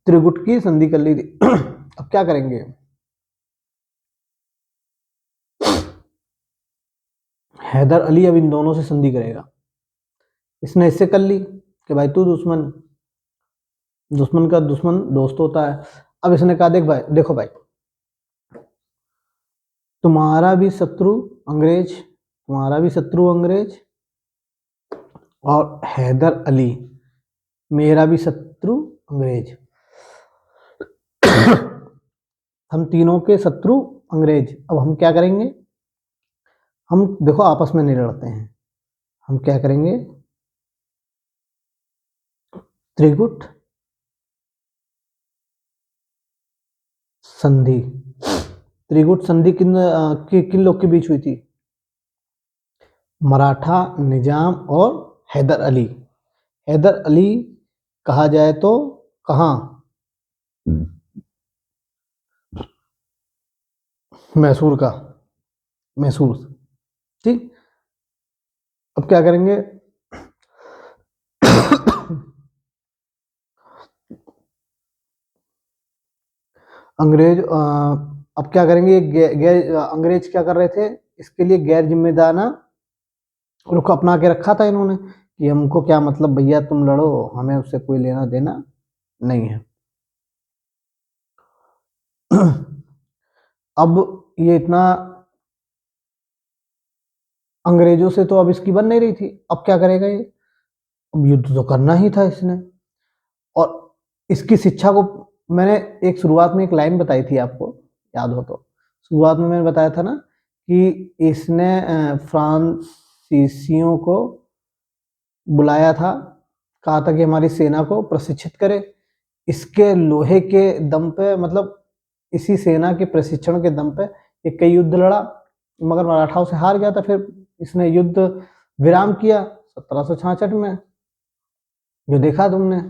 त्रिगुट की संधि कर ली थी। अब क्या करेंगे? हैदर अली अब इन दोनों से संधि करेगा। इसने इससे कर ली कि भाई तू दुश्मन, दुश्मन का दुश्मन दोस्त होता है। अब इसने कहा देख भाई, देखो भाई, तुम्हारा भी शत्रु अंग्रेज, तुम्हारा भी शत्रु अंग्रेज, और हैदर अली मेरा भी शत्रु अंग्रेज। हम तीनों के शत्रु अंग्रेज। अब हम क्या करेंगे? हम देखो आपस में नहीं लड़ते हैं, हम क्या करेंगे? त्रिगुट संधि। त्रिगुट संधि किन लोग के बीच हुई थी? मराठा निजाम और हैदर अली। हैदर अली कहा जाए तो कहाँ? मैसूर का, मैसूर। ठीक, अब क्या करेंगे? अंग्रेज अब क्या करेंगे? अंग्रेज क्या कर रहे थे? इसके लिए गैर जिम्मेदाराना रुख अपना के रखा था इन्होंने कि हमको क्या मतलब भैया, तुम लड़ो, हमें उससे कोई लेना देना नहीं है। अब ये इतना अंग्रेजों से तो अब इसकी बन नहीं रही थी, अब क्या करेगा ये? अब युद्ध तो करना ही था इसने। और इसकी शिक्षा को मैंने एक शुरुआत में एक लाइन बताई थी, आपको याद हो तो। शुरुआत में मैंने बताया था ना कि इसने फ्रांसीसियों को बुलाया था, कहा था कि हमारी सेना को प्रशिक्षित करे। इसके लोहे के दम पे, मतलब इसी सेना के प्रशिक्षण के दम पे ये कई युद्ध लड़ा, मगर मराठाओं से हार गया था। फिर इसने युद्ध विराम किया 1766 में, जो देखा तुमने।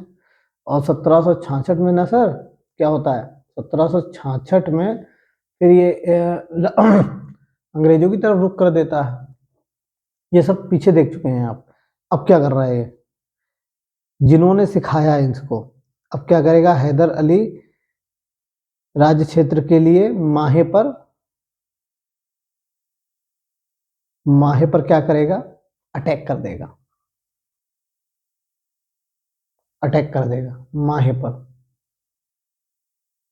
और 1766 में ना सर क्या होता है, 1766 में फिर ये अंग्रेजों की तरफ रुख कर देता है। ये सब पीछे देख चुके हैं आप। अब क्या कर रहा है ये? जिन्होंने सिखाया इसको, अब क्या करेगा? हैदर अली राज्य क्षेत्र के लिए माहे पर क्या करेगा? अटैक कर देगा, अटैक कर देगा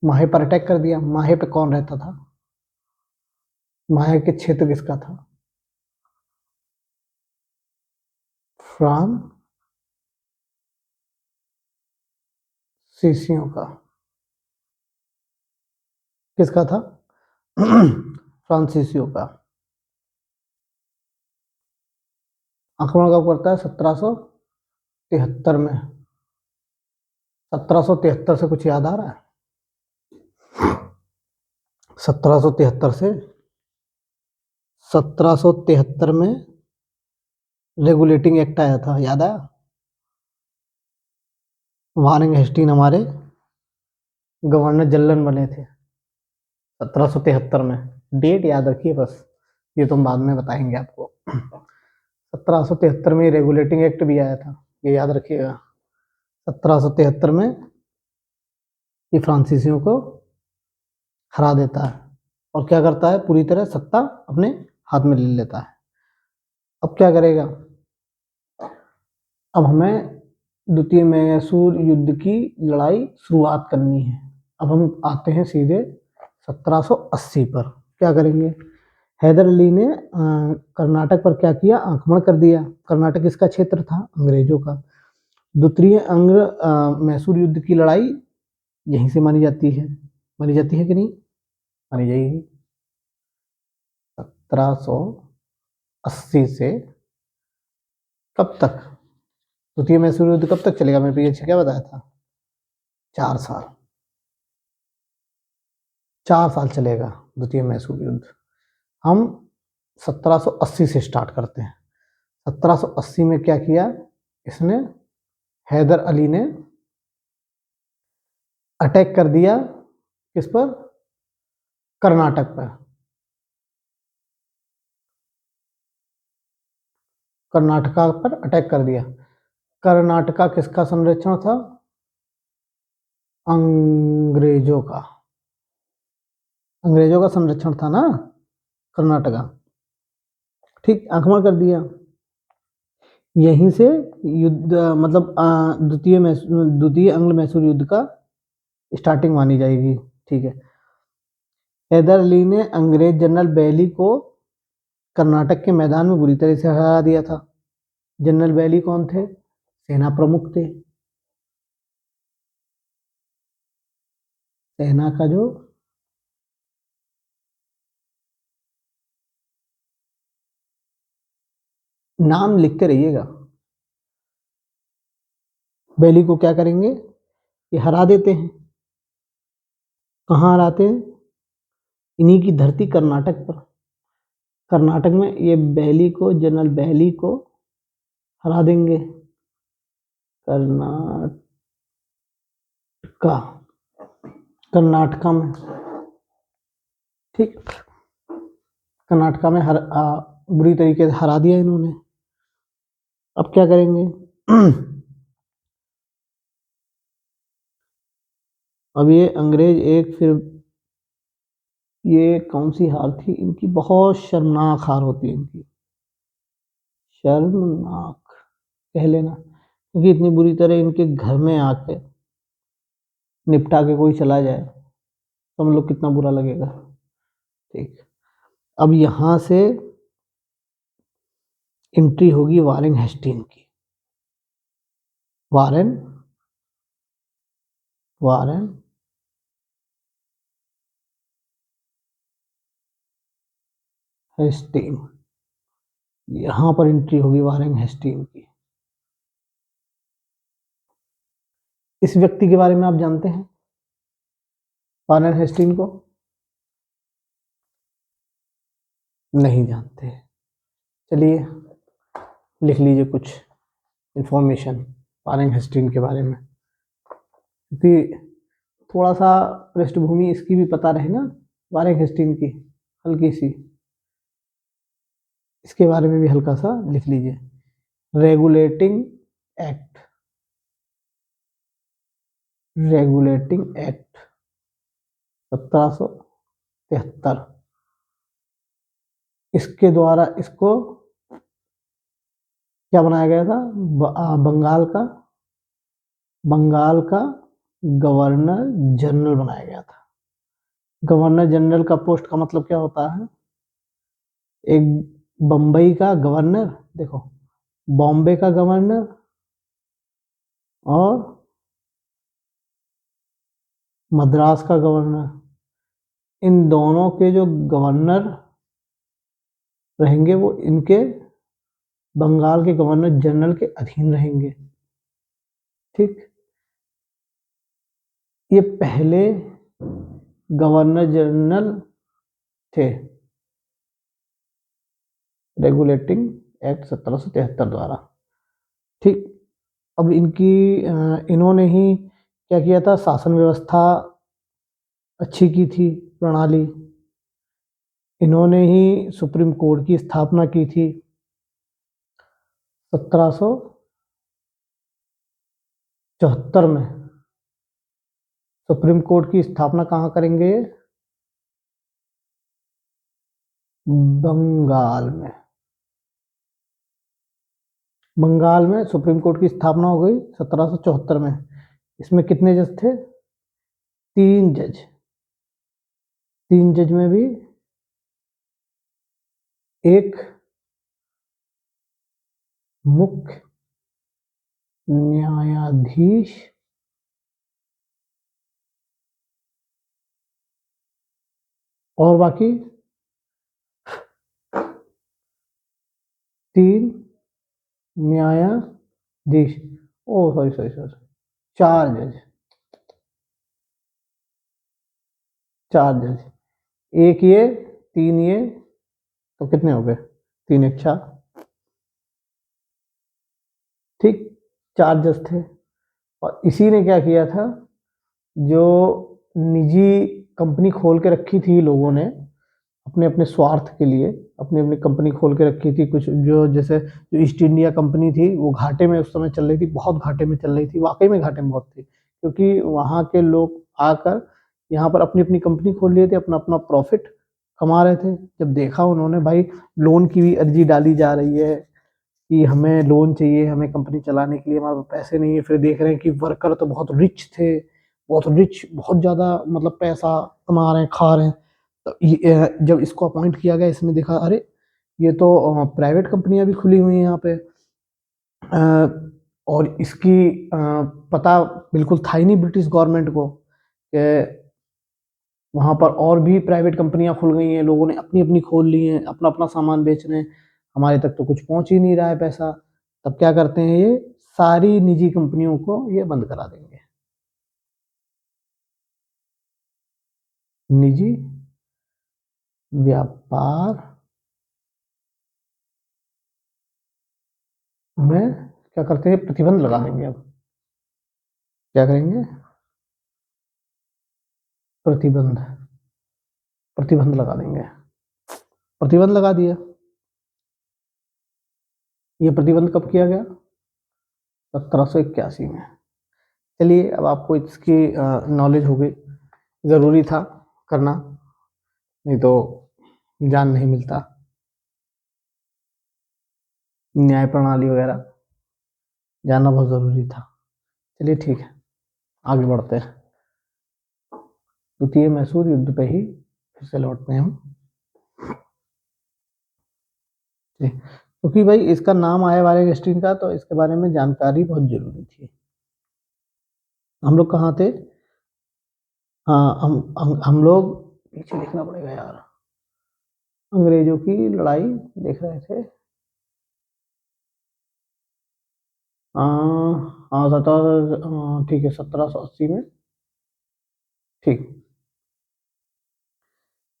माहे पर अटैक कर दिया। माहे पे कौन रहता था? माहे के क्षेत्र किसका था? फ्रांसीसियों का। किसका था? फ्रांसीसियों का। आक्रमण कब करता है? 1773 में। 1773 से कुछ याद आ रहा है? 1773 से 1773 में रेगुलेटिंग एक्ट आया था, याद आया? वारेन हेस्टिंग हमारे गवर्नर जनरल बने थे 1773 में। डेट याद रखिए बस, ये तुम बाद में बताएंगे आपको। 1773 में रेगुलेटिंग एक्ट भी आया था, ये याद रखिएगा। 1773 में ये फ्रांसीसियों को हरा देता है और क्या करता है? पूरी तरह सत्ता अपने हाथ में ले लेता है। अब क्या करेगा? अब हमें द्वितीय मैसूर युद्ध की लड़ाई शुरुआत करनी है। अब हम आते हैं सीधे 1780 पर। क्या करेंगे? हैदर अली ने कर्नाटक पर क्या किया? आक्रमण कर दिया। कर्नाटक किसका क्षेत्र था? अंग्रेजों का। द्वितीय मैसूर युद्ध की लड़ाई यहीं से मानी जाती है, कि नहीं मानी जाएगी? 1780 से कब तक? द्वितीय मैसूर युद्ध कब तक चलेगा? मैंने पीछे क्या बताया था? 4 साल। 4 साल चलेगा द्वितीय मैसूर युद्ध। हम 1780 से स्टार्ट करते हैं। 1780 में क्या किया इसने? हैदर अली ने अटैक कर दिया किस पर? कर्नाटक पर। कर्नाटका पर अटैक कर दिया। कर्नाटका किसका संरक्षण था? अंग्रेजों का। अंग्रेजों का संरक्षण था ना कर्नाटका। ठीक, आक्रमण कर दिया। यहीं से युद्ध मतलब द्वितीय अंग्ल मैसूर युद्ध का स्टार्टिंग मानी जाएगी। ठीक है। हैदर अली ने अंग्रेज जनरल बैली को कर्नाटक के मैदान में बुरी तरह से हरा दिया था। जनरल बैली कौन थे? सेना प्रमुख थे। सेना का जो नाम लिखते रहिएगा। बैली को क्या करेंगे? ये हरा देते हैं। कहाँ हराते हैं? इन्हीं की धरती कर्नाटक पर, कर्नाटक में ये बेली को, जनरल बेली को हरा देंगे। कर्नाटका, कर्नाटका में, ठीक, कर्नाटका में बुरी तरीके से हरा दिया इन्होंने। अब क्या करेंगे? अब ये अंग्रेज एक फिर, ये कौन सी हार थी इनकी? बहुत शर्मनाक हार होती है इनकी, शर्मनाक कह लेना, क्योंकि इतनी बुरी तरह इनके घर में आके निपटा के कोई चला जाए तो हम लोग कितना बुरा लगेगा। ठीक, अब यहां से एंट्री होगी वारेन हेस्टिंग की। वारेन वारेन हेस्टिंग, यहां पर एंट्री होगी वारेन हेस्टिंग की। इस व्यक्ति के बारे में आप जानते हैं, वारेन हेस्टिंग को? नहीं जानते? चलिए लिख लीजिए कुछ इंफॉर्मेशन वारेन हेस्टिंग के बारे में, क्योंकि थोड़ा सा पृष्ठभूमि इसकी भी पता रहे ना, वारेन हेस्टिंग की हल्की सी, इसके बारे में भी हल्का सा लिख लीजिए। रेगुलेटिंग एक्ट, रेगुलेटिंग एक्ट 1773, इसके द्वारा इसको क्या बनाया गया था? बंगाल का गवर्नर जनरल बनाया गया था। गवर्नर जनरल का पोस्ट का मतलब क्या होता है? एक बंबई का गवर्नर, देखो, बॉम्बे का गवर्नर और मद्रास का गवर्नर, इन दोनों के जो गवर्नर रहेंगे वो इनके बंगाल के गवर्नर जनरल के अधीन रहेंगे। ठीक, ये पहले गवर्नर जनरल थे रेगुलेटिंग एक्ट 1773 द्वारा। ठीक, अब इनकी इन्होंने ही क्या किया था? शासन व्यवस्था अच्छी की थी, प्रणाली, इन्होंने ही सुप्रीम कोर्ट की स्थापना की थी 1774 में। सुप्रीम कोर्ट की स्थापना कहाँ करेंगे? बंगाल में, बंगाल में सुप्रीम कोर्ट की स्थापना हो गई 1774 में। इसमें कितने जज थे? 3 जज, 3 जज में भी एक मुख्य न्यायाधीश और बाकी 3 न्यायाधीश, ओ सॉरी सॉरी सॉरी, 4 जज, 4 जज, एक ये 3 ये, तो कितने हो गए? 3 एक 4, ठीक, 4 जज थे। और इसी ने क्या किया था? जो निजी कंपनी खोल के रखी थी लोगों ने अपने अपने स्वार्थ के लिए, अपनी अपनी कंपनी खोल के रखी थी कुछ, जो जैसे जो ईस्ट इंडिया कंपनी थी वो घाटे में उस समय चल रही थी, बहुत घाटे में चल रही थी, वाकई में घाटे में बहुत थी, क्योंकि वहाँ के लोग आकर यहाँ पर अपनी अपनी कंपनी खोल लिए थे, अपना अपना प्रॉफिट कमा रहे थे। जब देखा उन्होंने, भाई लोन की भी अर्जी डाली जा रही है कि हमें लोन चाहिए, हमें कंपनी चलाने के लिए, हमारे पास पैसे नहीं है, फिर देख रहे हैं कि वर्कर तो बहुत रिच थे, बहुत रिच, बहुत ज़्यादा मतलब पैसा कमा रहे हैं, खा रहे हैं। तो जब इसको अपॉइंट किया गया, इसने देखा अरे ये तो प्राइवेट कंपनियां भी खुली हुई हैं यहाँ पे, और इसकी पता बिल्कुल था ही नहीं ब्रिटिश गवर्नमेंट को कि वहाँ पर और भी प्राइवेट कंपनियां खुल गई हैं, लोगों ने अपनी अपनी खोल ली हैं, अपना अपना सामान बेच रहे हैं, हमारे तक तो कुछ पहुंच ही नहीं रहा है पैसा। तब क्या करते हैं ये? सारी निजी कंपनियों को ये बंद करा देंगे। निजी व्यापार में क्या करते हैं, प्रतिबंध लगा देंगे। अब क्या करेंगे, प्रतिबंध, प्रतिबंध लगा देंगे। प्रतिबंध लगा दिया। ये प्रतिबंध कब किया गया, 1781 में। चलिए, अब आपको इसकी नॉलेज हो गई, जरूरी था करना, नहीं तो ज्ञान नहीं मिलता, न्याय प्रणाली वगैरह जानना बहुत जरूरी था। चलिए ठीक है, आगे बढ़ते हैं। द्वितीय मैसूर युद्ध पे ही फिर से लौटते हैं हम, क्योंकि भाई इसका नाम आया वारेंगस्टीन का, तो इसके बारे में जानकारी बहुत जरूरी थी। हम लोग कहाँ थे, हाँ हम लोग पीछे लिखना पड़ेगा यार, अंग्रेजों की लड़ाई देख रहे थे। हाँ 17, ठीक है, 1780 में। ठीक,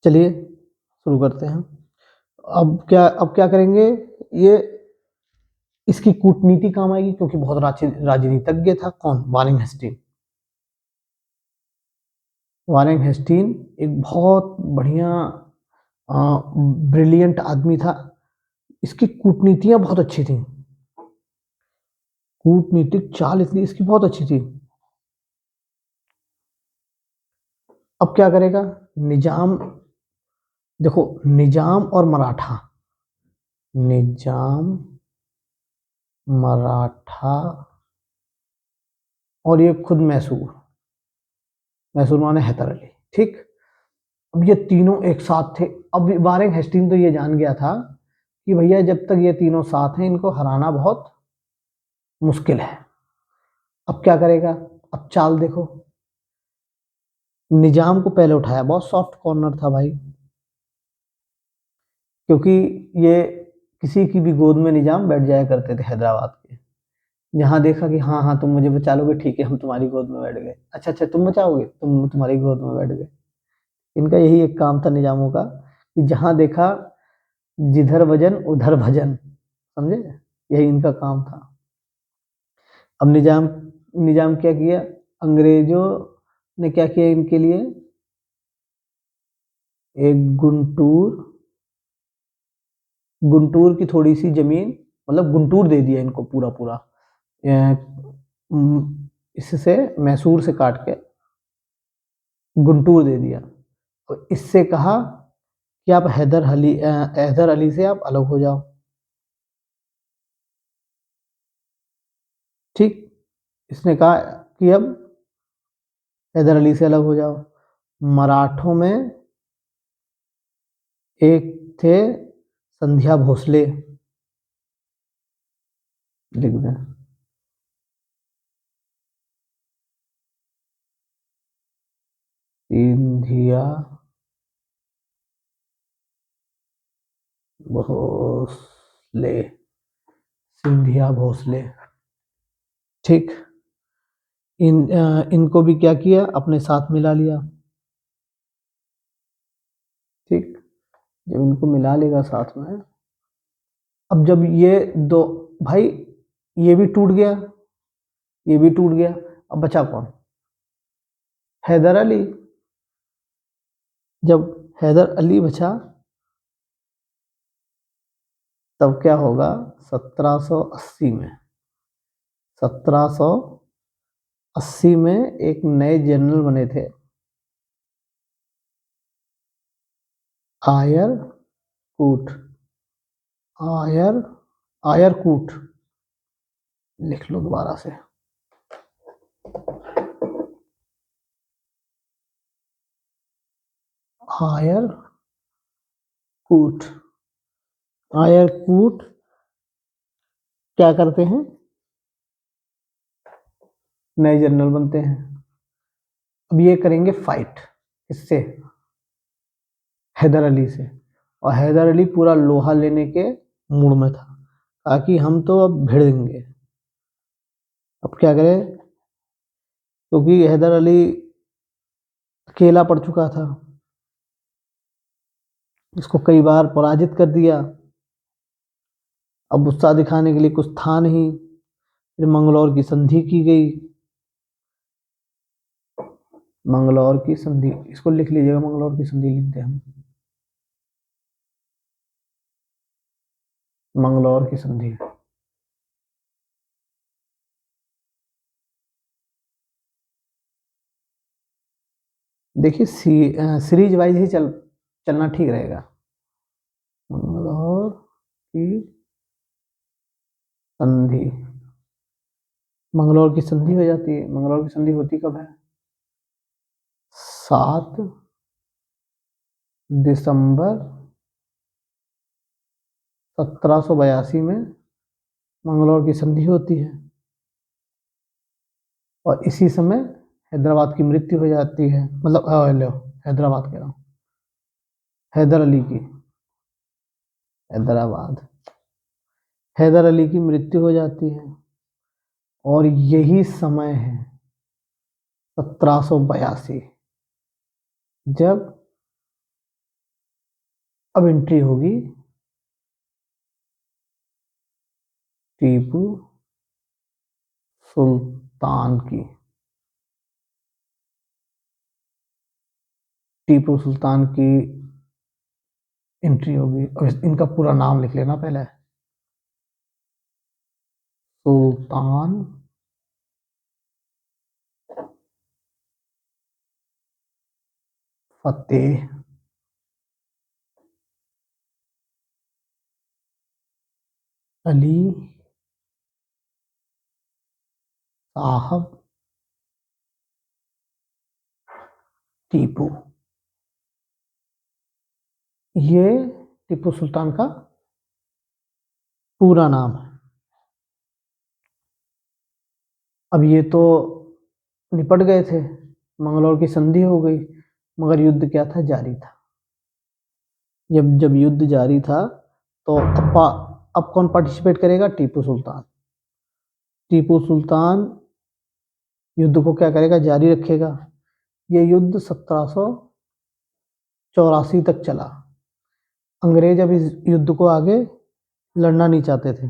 चलिए शुरू करते हैं। अब क्या करेंगे, ये इसकी कूटनीति काम आएगी, क्योंकि बहुत राजनीतिज्ञ था। कौन, वारेंगस्टीन। वारेंगस्टीन एक बहुत बढ़िया ब्रिलियंट आदमी था। इसकी कूटनीतियां बहुत अच्छी थी, कूटनीतिक चाल इतनी इसकी बहुत अच्छी थी। अब क्या करेगा, निजाम, देखो निजाम और मराठा, निजाम, मराठा और ये खुद मैसूर, मैसूर माने हैदर अली। ठीक, अब ये तीनों एक साथ थे। अब वारेंगस्टीन तो ये जान गया था कि भैया जब तक ये तीनों साथ हैं, इनको हराना बहुत मुश्किल है। अब क्या करेगा, अब चाल देखो, निजाम को पहले उठाया, बहुत सॉफ्ट कॉर्नर था भाई, क्योंकि ये किसी की भी गोद में निजाम बैठ जाया करते थे हैदराबाद के। जहां देखा कि हाँ हाँ तुम मुझे बचा लोगे, ठीक है हम तुम्हारी गोद में बैठ गए, अच्छा अच्छा तुम बचाओगे, तुम तुम्हारी गोद में बैठ गए। इनका यही एक काम था निजामों का, कि जहां देखा जिधर वजन उधर भजन, समझे, यही इनका काम था। अब निजाम निजाम क्या किया, अंग्रेजों ने क्या किया इनके लिए, एक गुंटूर, गुंटूर की थोड़ी सी जमीन, मतलब गुंटूर दे दिया इनको पूरा पूरा, इससे मैसूर से काट के गुंटूर दे दिया, और इससे कहा कि आप हैदर अली से आप अलग हो जाओ। ठीक, इसने कहा कि अब हैदर अली से अलग हो जाओ। मराठों में एक थे संध्या भोसले, लिख दें, सिंधिया भोसले, सिंधिया भोसले। ठीक, इनको भी क्या किया, अपने साथ मिला लिया। ठीक, जब इनको मिला लेगा साथ में, अब जब ये दो भाई, ये भी टूट गया, ये भी टूट गया, अब बचा कौन, हैदर अली। जब हैदर अली बचा, तब क्या होगा, 1780 में, 1780 में एक नए जनरल बने थे, आयर कूट, आयर आयर कूट, लिख लो दोबारा से, आयर कूट। आयर कूट क्या करते हैं, नए जनरल बनते हैं। अब ये करेंगे फाइट, किससे, हैदर अली से। और हैदर अली पूरा लोहा लेने के मूड में था, ताकि हम तो अब भिड़ देंगे। अब क्या करें, क्योंकि हैदर अली अकेला पड़ चुका था, इसको कई बार पराजित कर दिया। अब उत्साह दिखाने के लिए कुछ था नहीं, फिर मंगलौर की संधि की गई। मंगलौर की संधि, इसको लिख लीजिएगा, मंगलौर की संधि लिखते हैं हम। मंगलौर की संधि, देखिए सीरीज वाइज ही चलना ठीक रहेगा। मंगलौर की संधि, मंगलौर की संधि हो जाती है। मंगलौर की संधि होती कब है? 7 दिसंबर 1782 में मंगलौर की संधि होती है, और इसी समय हैदराबाद की मृत्यु हो जाती है। मतलब लो, हैदराबाद कह रहा हूँ, हैदर अली की, हैदराबाद, हैदर अली की मृत्यु हो जाती है। और यही समय है 1782, जब अब एंट्री होगी टीपू सुल्तान की। टीपू सुल्तान की एंट्री होगी। और इनका पूरा नाम लिख लेना पहले, सुल्तान फतेह अली साहब टीपू। ये टीपू सुल्तान का पूरा नाम है। अब ये तो निपट गए थे, मंगलौर की संधि हो गई, मगर युद्ध क्या था? जारी था। जब जब युद्ध जारी था, तो अब कौन पार्टिसिपेट करेगा? टीपू सुल्तान। टीपू सुल्तान युद्ध को क्या करेगा? जारी रखेगा। ये युद्ध 1784 तक चला। अंग्रेज अब इस युद्ध को आगे लड़ना नहीं चाहते थे।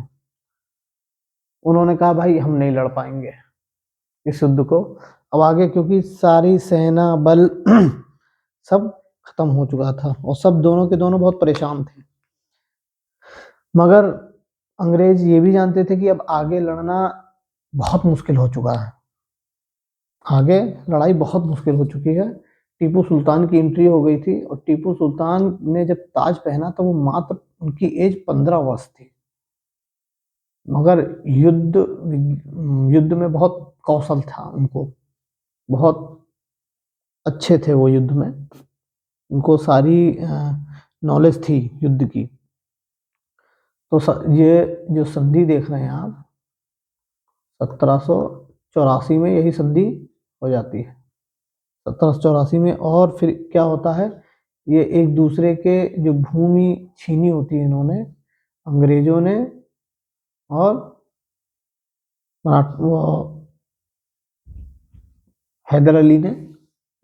उन्होंने कहा भाई हम नहीं लड़ पाएंगे इस युद्ध को अब आगे, क्योंकि सारी सेना बल सब खत्म हो चुका था, और सब दोनों के दोनों बहुत परेशान थे। मगर अंग्रेज ये भी जानते थे कि अब आगे लड़ना बहुत मुश्किल हो चुका है, आगे लड़ाई बहुत मुश्किल हो चुकी है। टीपू सुल्तान की एंट्री हो गई थी, और टीपू सुल्तान ने जब ताज पहना तो वो मात्र, उनकी एज 15 वर्ष थी। मगर युद्ध में बहुत कौशल था उनको, बहुत अच्छे थे वो युद्ध में, उनको सारी नॉलेज थी युद्ध की। तो ये जो संधि देख रहे हैं आप, 1784 में यही संधि हो जाती है, 1784 में। और फिर क्या होता है, ये एक दूसरे के जो भूमि छीनी होती है इन्होंने, अंग्रेजों ने और वो हैदर अली ने,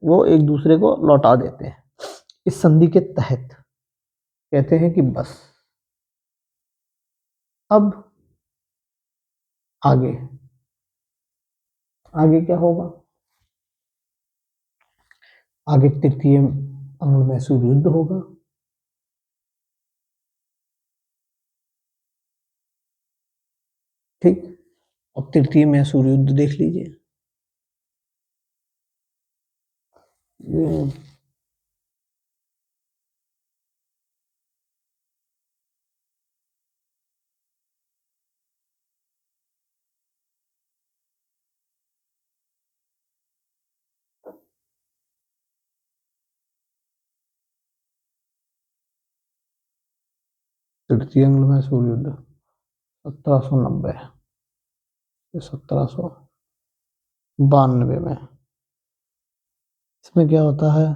वो एक दूसरे को लौटा देते हैं। इस संधि के तहत कहते हैं कि बस अब आगे आगे क्या होगा? आगे तृतीय अंग्ल मैसूर युद्ध होगा। ठीक, अब तृतीय मैसूर युद्ध देख लीजिए। तृतीय अंग्ल मैसूर युद्ध 1790 से 1792 में। इसमें क्या होता है,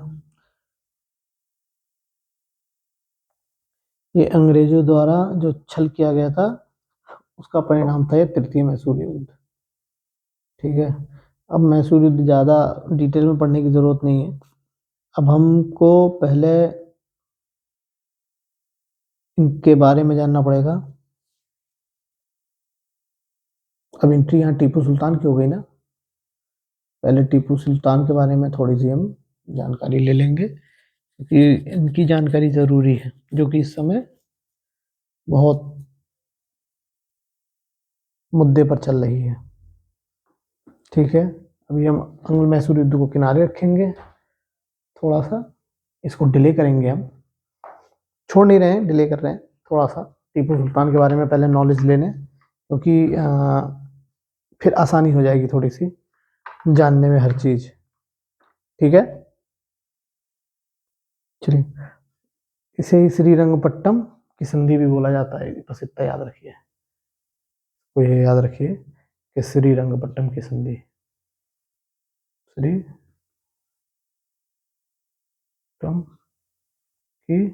ये अंग्रेजों द्वारा जो छल किया गया था उसका परिणाम था ये तृतीय मैसूर युद्ध। ठीक है, अब मैसूर युद्ध ज़्यादा डिटेल में पढ़ने की ज़रूरत नहीं है। अब हमको पहले इनके बारे में जानना पड़ेगा। अब एंट्री यहाँ टीपू सुल्तान की हो गई ना, पहले टीपू सुल्तान के बारे में थोड़ी सी हम जानकारी ले लेंगे क्योंकि इनकी जानकारी ज़रूरी है, जो कि इस समय बहुत मुद्दे पर चल रही है। ठीक है, अभी हम अंग्ल मैसूर युद्ध को किनारे रखेंगे, थोड़ा सा इसको डिले करेंगे, हम छोड़ नहीं रहे हैं, डिले कर रहे हैं थोड़ा सा, टीपू सुल्तान के बारे में पहले नॉलेज ले लें क्योंकि फिर आसानी हो जाएगी थोड़ी सी जानने में हर चीज़। ठीक है, चलिए, इसे ही श्रीरंगपट्टम की संधि भी बोला जाता है, बस इतना याद रखिए, तो ये याद रखिए कि श्रीरंगपट्टम की संधि, श्री रंग की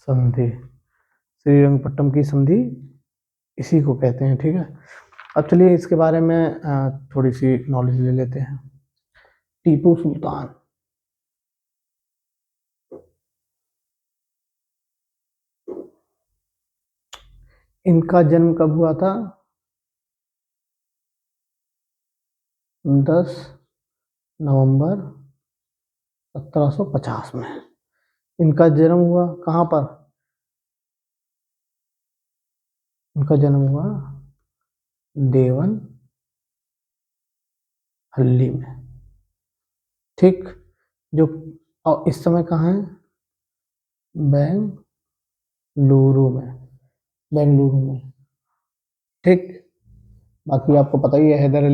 संधि, श्रीरंगपट्टम की संधि इसी को कहते हैं। ठीक है, अब चलिए इसके बारे में थोड़ी सी नॉलेज ले लेते हैं। टीपू सुल्तान, इनका जन्म कब हुआ था? 10 नवंबर 1750 में इनका जन्म हुआ। कहाँ पर? इनका जन्म हुआ देवन हल्ली में। ठीक, जो और इस समय कहाँ है? बेंगलुरु में, बेंगलुरु में। ठीक, बाकी आपको पता ही है हैदर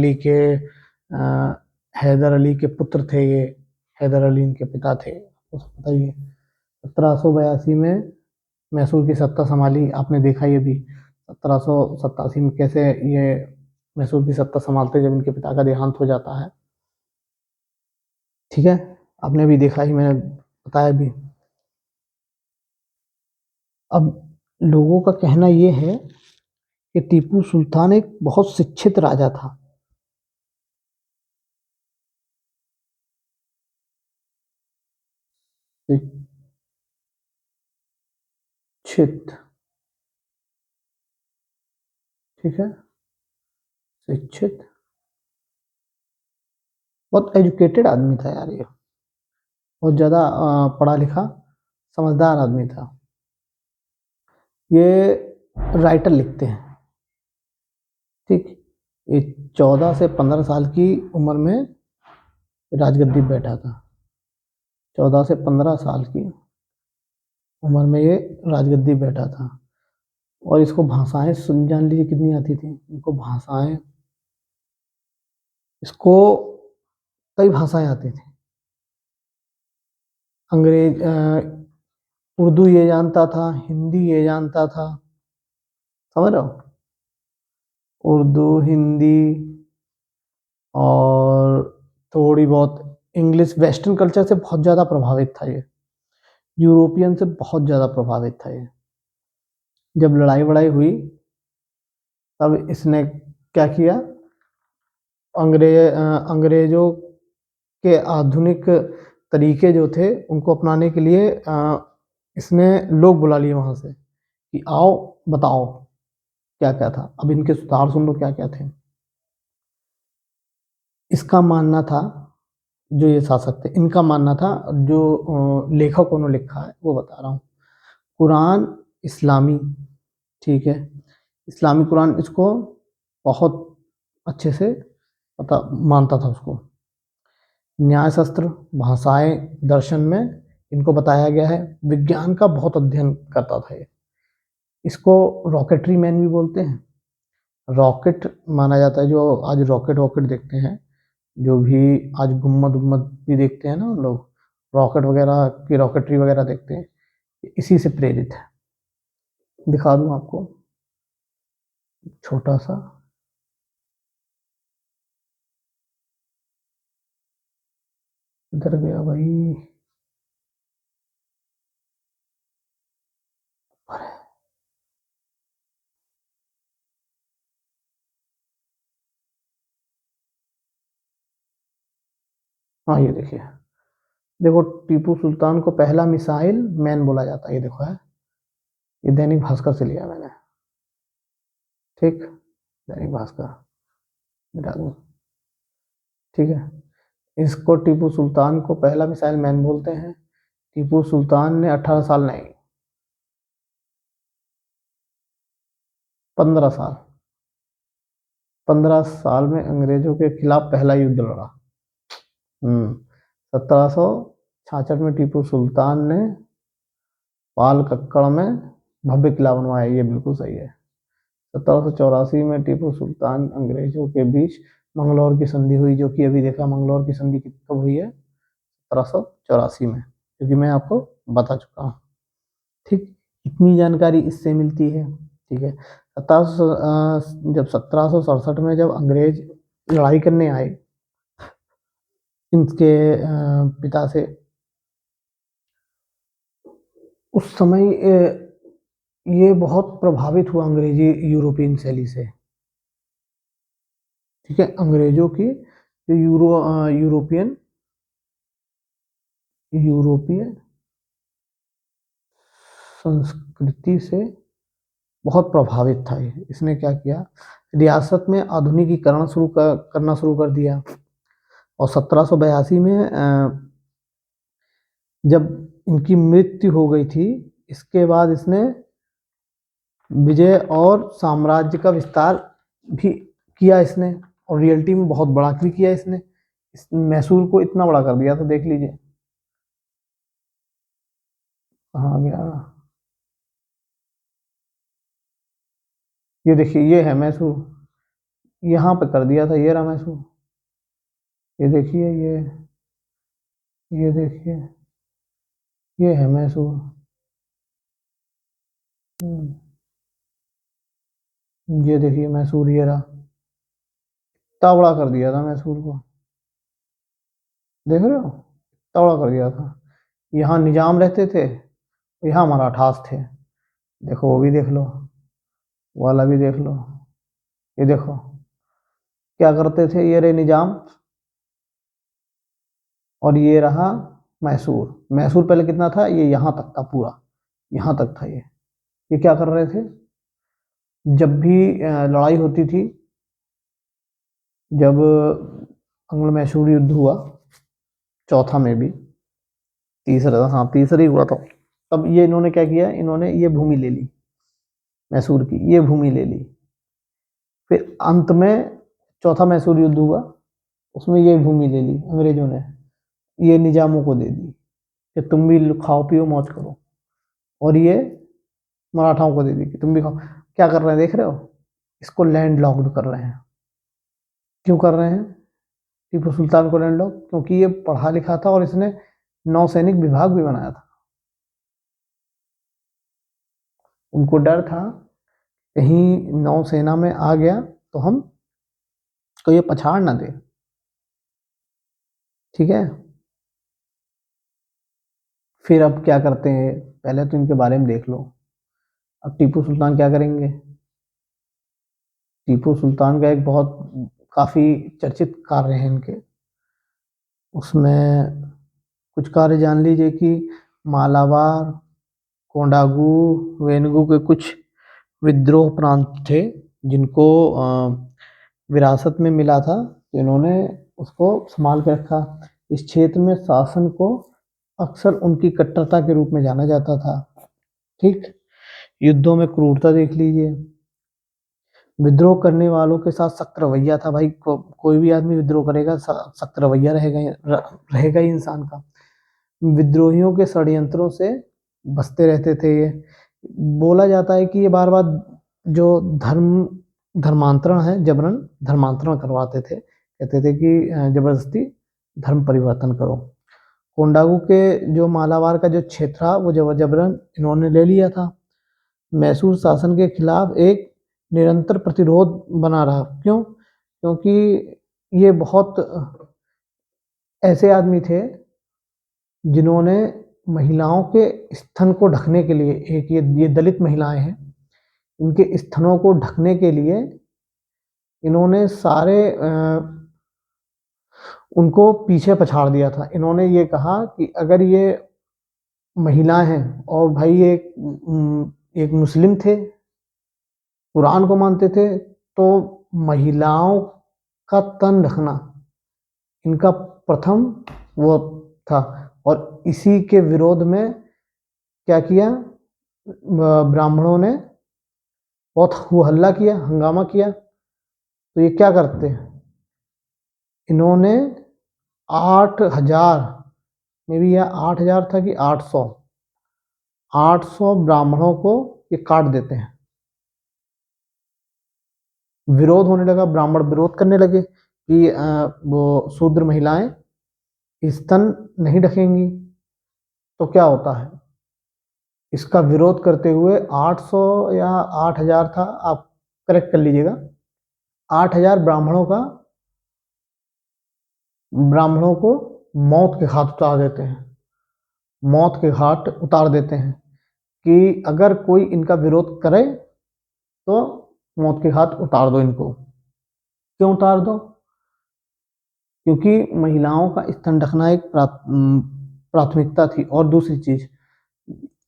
अली के पुत्र थे ये, हैदर अली इनके पिता थे, उसको पता ही है। 1782 में मैसूर की सत्ता संभाली, आपने देखा ये भी 1787 में कैसे ये मैसूर की सत्ता संभालते जब इनके पिता का देहांत हो जाता है। ठीक है, आपने भी देखा ही, मैंने बताया भी। अब लोगों का कहना ये है कि टीपू सुल्तान एक बहुत शिक्षित राजा था। शिक्षित, ठीक है, शिक्षित, बहुत एजुकेटेड आदमी था यार ये, बहुत ज़्यादा पढ़ा लिखा समझदार आदमी था। ये राइटर लिखते हैं। ठीक, ये 14 से 15 साल की उम्र में राजगद्दी पे बैठा था। 14 से 15 साल की उम्र में ये राजगद्दी पे बैठा था, और इसको भाषाएं सुन जान लीजिए कितनी आती थी इनको भाषाएं, इसको कई भाषाएं आती थी। अंग्रेज उर्दू ये जानता था, हिंदी ये जानता था, समझ रहे हो? उर्दू, हिंदी और थोड़ी बहुत इंग्लिश, वेस्टर्न कल्चर से बहुत ज़्यादा प्रभावित था ये, यूरोपियन से बहुत ज़्यादा प्रभावित था ये। जब लड़ाई वड़ाई हुई तब इसने क्या किया, अंग्रेजों के आधुनिक तरीके जो थे उनको अपनाने के लिए इसने लोग बुला लिए वहाँ से कि आओ बताओ क्या क्या था। अब इनके सुधार सुन लो क्या क्या थे। इसका मानना था, जो ये शासक थे इनका मानना था, जो लेखकों ने लिखा है वो बता रहा हूँ, कुरान इस्लामी, ठीक है, इस्लामी कुरान इसको बहुत अच्छे से पता मानता था उसको। न्याय शास्त्र, भाषाएं, दर्शन में इनको बताया गया है। विज्ञान का बहुत अध्ययन करता था ये, इसको रॉकेटरी मैन भी बोलते हैं। रॉकेट माना जाता है, जो आज रॉकेट वॉकेट देखते हैं, जो भी आज गुम्मद उम्मद भी देखते हैं ना लोग, रॉकेट वगैरह की रॉकेटरी वगैरह देखते हैं, इसी से प्रेरित है। दिखा दूं आपको छोटा सा, इधर गया भाई, हाँ ये देखिए, देखो टीपू सुल्तान को पहला मिसाइल मैन बोला जाता है, ये देखो है, ये दैनिक भास्कर से लिया मैंने, ठीक, दैनिक भास्कर मिटा दूं, ठीक है। इसको टीपू सुल्तान को पहला मिसाइल मैन बोलते हैं। टीपू सुल्तान ने 18 साल नहीं, 15 साल, 15 साल में अंग्रेजों के खिलाफ पहला युद्ध लड़ा। 1766 में टीपू सुल्तान ने पालकक्कड़ में भव्य किला बनवाया, ये बिल्कुल सही है। 1784 में टीपू सुल्तान अंग्रेजों के बीच मंगलौर की संधि हुई, जो कि अभी देखा मंगलौर की संधि कब हुई है, 1784 में, क्योंकि मैं आपको बता चुका हूँ, ठीक। इतनी जानकारी इससे मिलती है, ठीक है। जब 1767 में जब अंग्रेज लड़ाई करने आए इनके पिता से, उस समय ये बहुत प्रभावित हुआ अंग्रेजी यूरोपियन शैली से, ठीक है। अंग्रेजों की जो यूरोपियन संस्कृति से बहुत प्रभावित था ये। इसने क्या किया, रियासत में आधुनिकीकरण करना शुरू कर दिया। और 1782 में जब इनकी मृत्यु हो गई थी, इसके बाद इसने विजय और साम्राज्य का विस्तार भी किया इसने, और रियलिटी में बहुत बड़ा भी किया इसने। मैसूर को इतना बड़ा कर दिया था, देख लीजिए कहाँ गया, ये देखिए, ये है मैसूर, यहाँ पे कर दिया था, ये रहा मैसूर, ये देखिए, ये देखिए, ये है मैसूर, ये देखिए मैसूर, ये रहा, इतना बड़ा कर दिया था मैसूर को, देख रहे हो, इतना बड़ा कर दिया था। यहाँ निजाम रहते थे, यहाँ मराठास थे, देखो वो भी देख लो, वाला भी देख लो, ये देखो क्या करते थे, ये रहे निजाम, और ये रहा मैसूर। मैसूर पहले कितना था, ये यहाँ तक था, पूरा यहाँ तक था ये क्या कर रहे थे, जब भी लड़ाई होती थी, जब अंग्ल मैसूर युद्ध हुआ, चौथा में भी, तीसरा, हाँ तीसरा ही हुआ था, तब ये इन्होंने क्या किया, इन्होंने ये भूमि ले ली, मैसूर की ये भूमि ले ली। फिर अंत में चौथा मैसूर युद्ध हुआ, उसमें ये भूमि ले ली अंग्रेजों ने, ये निजामों को दे दी कि तुम भी खाओ पियो मौज करो, और ये मराठाओं को दे दी कि तुम भी खाओ। क्या कर रहे हैं, देख रहे हो, इसको लैंड लॉक्ड कर रहे हैं। क्यों कर रहे हैं टीपू सुल्तान को लैंड लॉक, क्योंकि ये पढ़ा लिखा था और इसने नौसैनिक विभाग भी बनाया था। उनको डर था कहीं नौसेना में आ गया तो हम को ये पछाड़ ना दे, ठीक है। फिर अब क्या करते हैं, पहले तो इनके बारे में देख लो। अब टीपू सुल्तान क्या करेंगे, टीपू सुल्तान का एक बहुत काफी चर्चित कार्य है इनके, उसमें कुछ कार्य जान लीजिए कि मालाबार, कोंडागू, वेनगू के कुछ विद्रोह प्रांत थे जिनको विरासत में मिला था, तो इन्होंने उसको संभाल के रखा। इस क्षेत्र में शासन को अक्सर उनकी कट्टरता के रूप में जाना जाता था, ठीक। युद्धों में क्रूरता देख लीजिए, विद्रोह करने वालों के साथ सख्त रवैया था भाई, कोई भी आदमी विद्रोह करेगा सख्त रवैया रहेगा ही इंसान का। विद्रोहियों के षड्यंत्रों से बचते रहते थे ये। बोला जाता है कि ये बार बार जो धर्मांतरण है, जबरन धर्मांतरण करवाते थे, कहते थे कि जबरदस्ती धर्म परिवर्तन करो। कोंडागू के जो मालाबार का जो क्षेत्र था वो जबरन इन्होंने ले लिया था। मैसूर शासन के खिलाफ एक निरंतर प्रतिरोध बना रहा, क्यों, क्योंकि ये बहुत ऐसे आदमी थे जिन्होंने महिलाओं के स्तन को ढकने के लिए, एक ये दलित महिलाएं हैं, इनके स्तनों को ढकने के लिए इन्होंने सारे उनको पीछे पछाड़ दिया था। इन्होंने ये कहा कि अगर ये महिलाएं हैं, और भाई ये एक मुस्लिम थे, कुरान को मानते थे, तो महिलाओं का तन ढकना इनका प्रथम वो था। और इसी के विरोध में क्या किया, ब्राह्मणों ने बहुत हो हल्ला किया, हंगामा किया। तो ये क्या करते हैं, इन्होंने 8,000 में भी, यह 8,000 था कि 800 ब्राह्मणों को ये काट देते हैं। विरोध होने लगा, ब्राह्मण विरोध करने लगे कि वो शूद्र महिलाएं स्तन नहीं ढकेंगी। तो क्या होता है, इसका विरोध करते हुए 800 या 8,000 था, आप करेक्ट कर लीजिएगा, 8,000 ब्राह्मणों को मौत के घाट उतार देते हैं। मौत के घाट उतार देते हैं कि अगर कोई इनका विरोध करे तो मौत के घाट उतार दो इनको। क्यों उतार दो, क्योंकि महिलाओं का स्तन ढकना एक प्राथमिकता थी। और दूसरी चीज,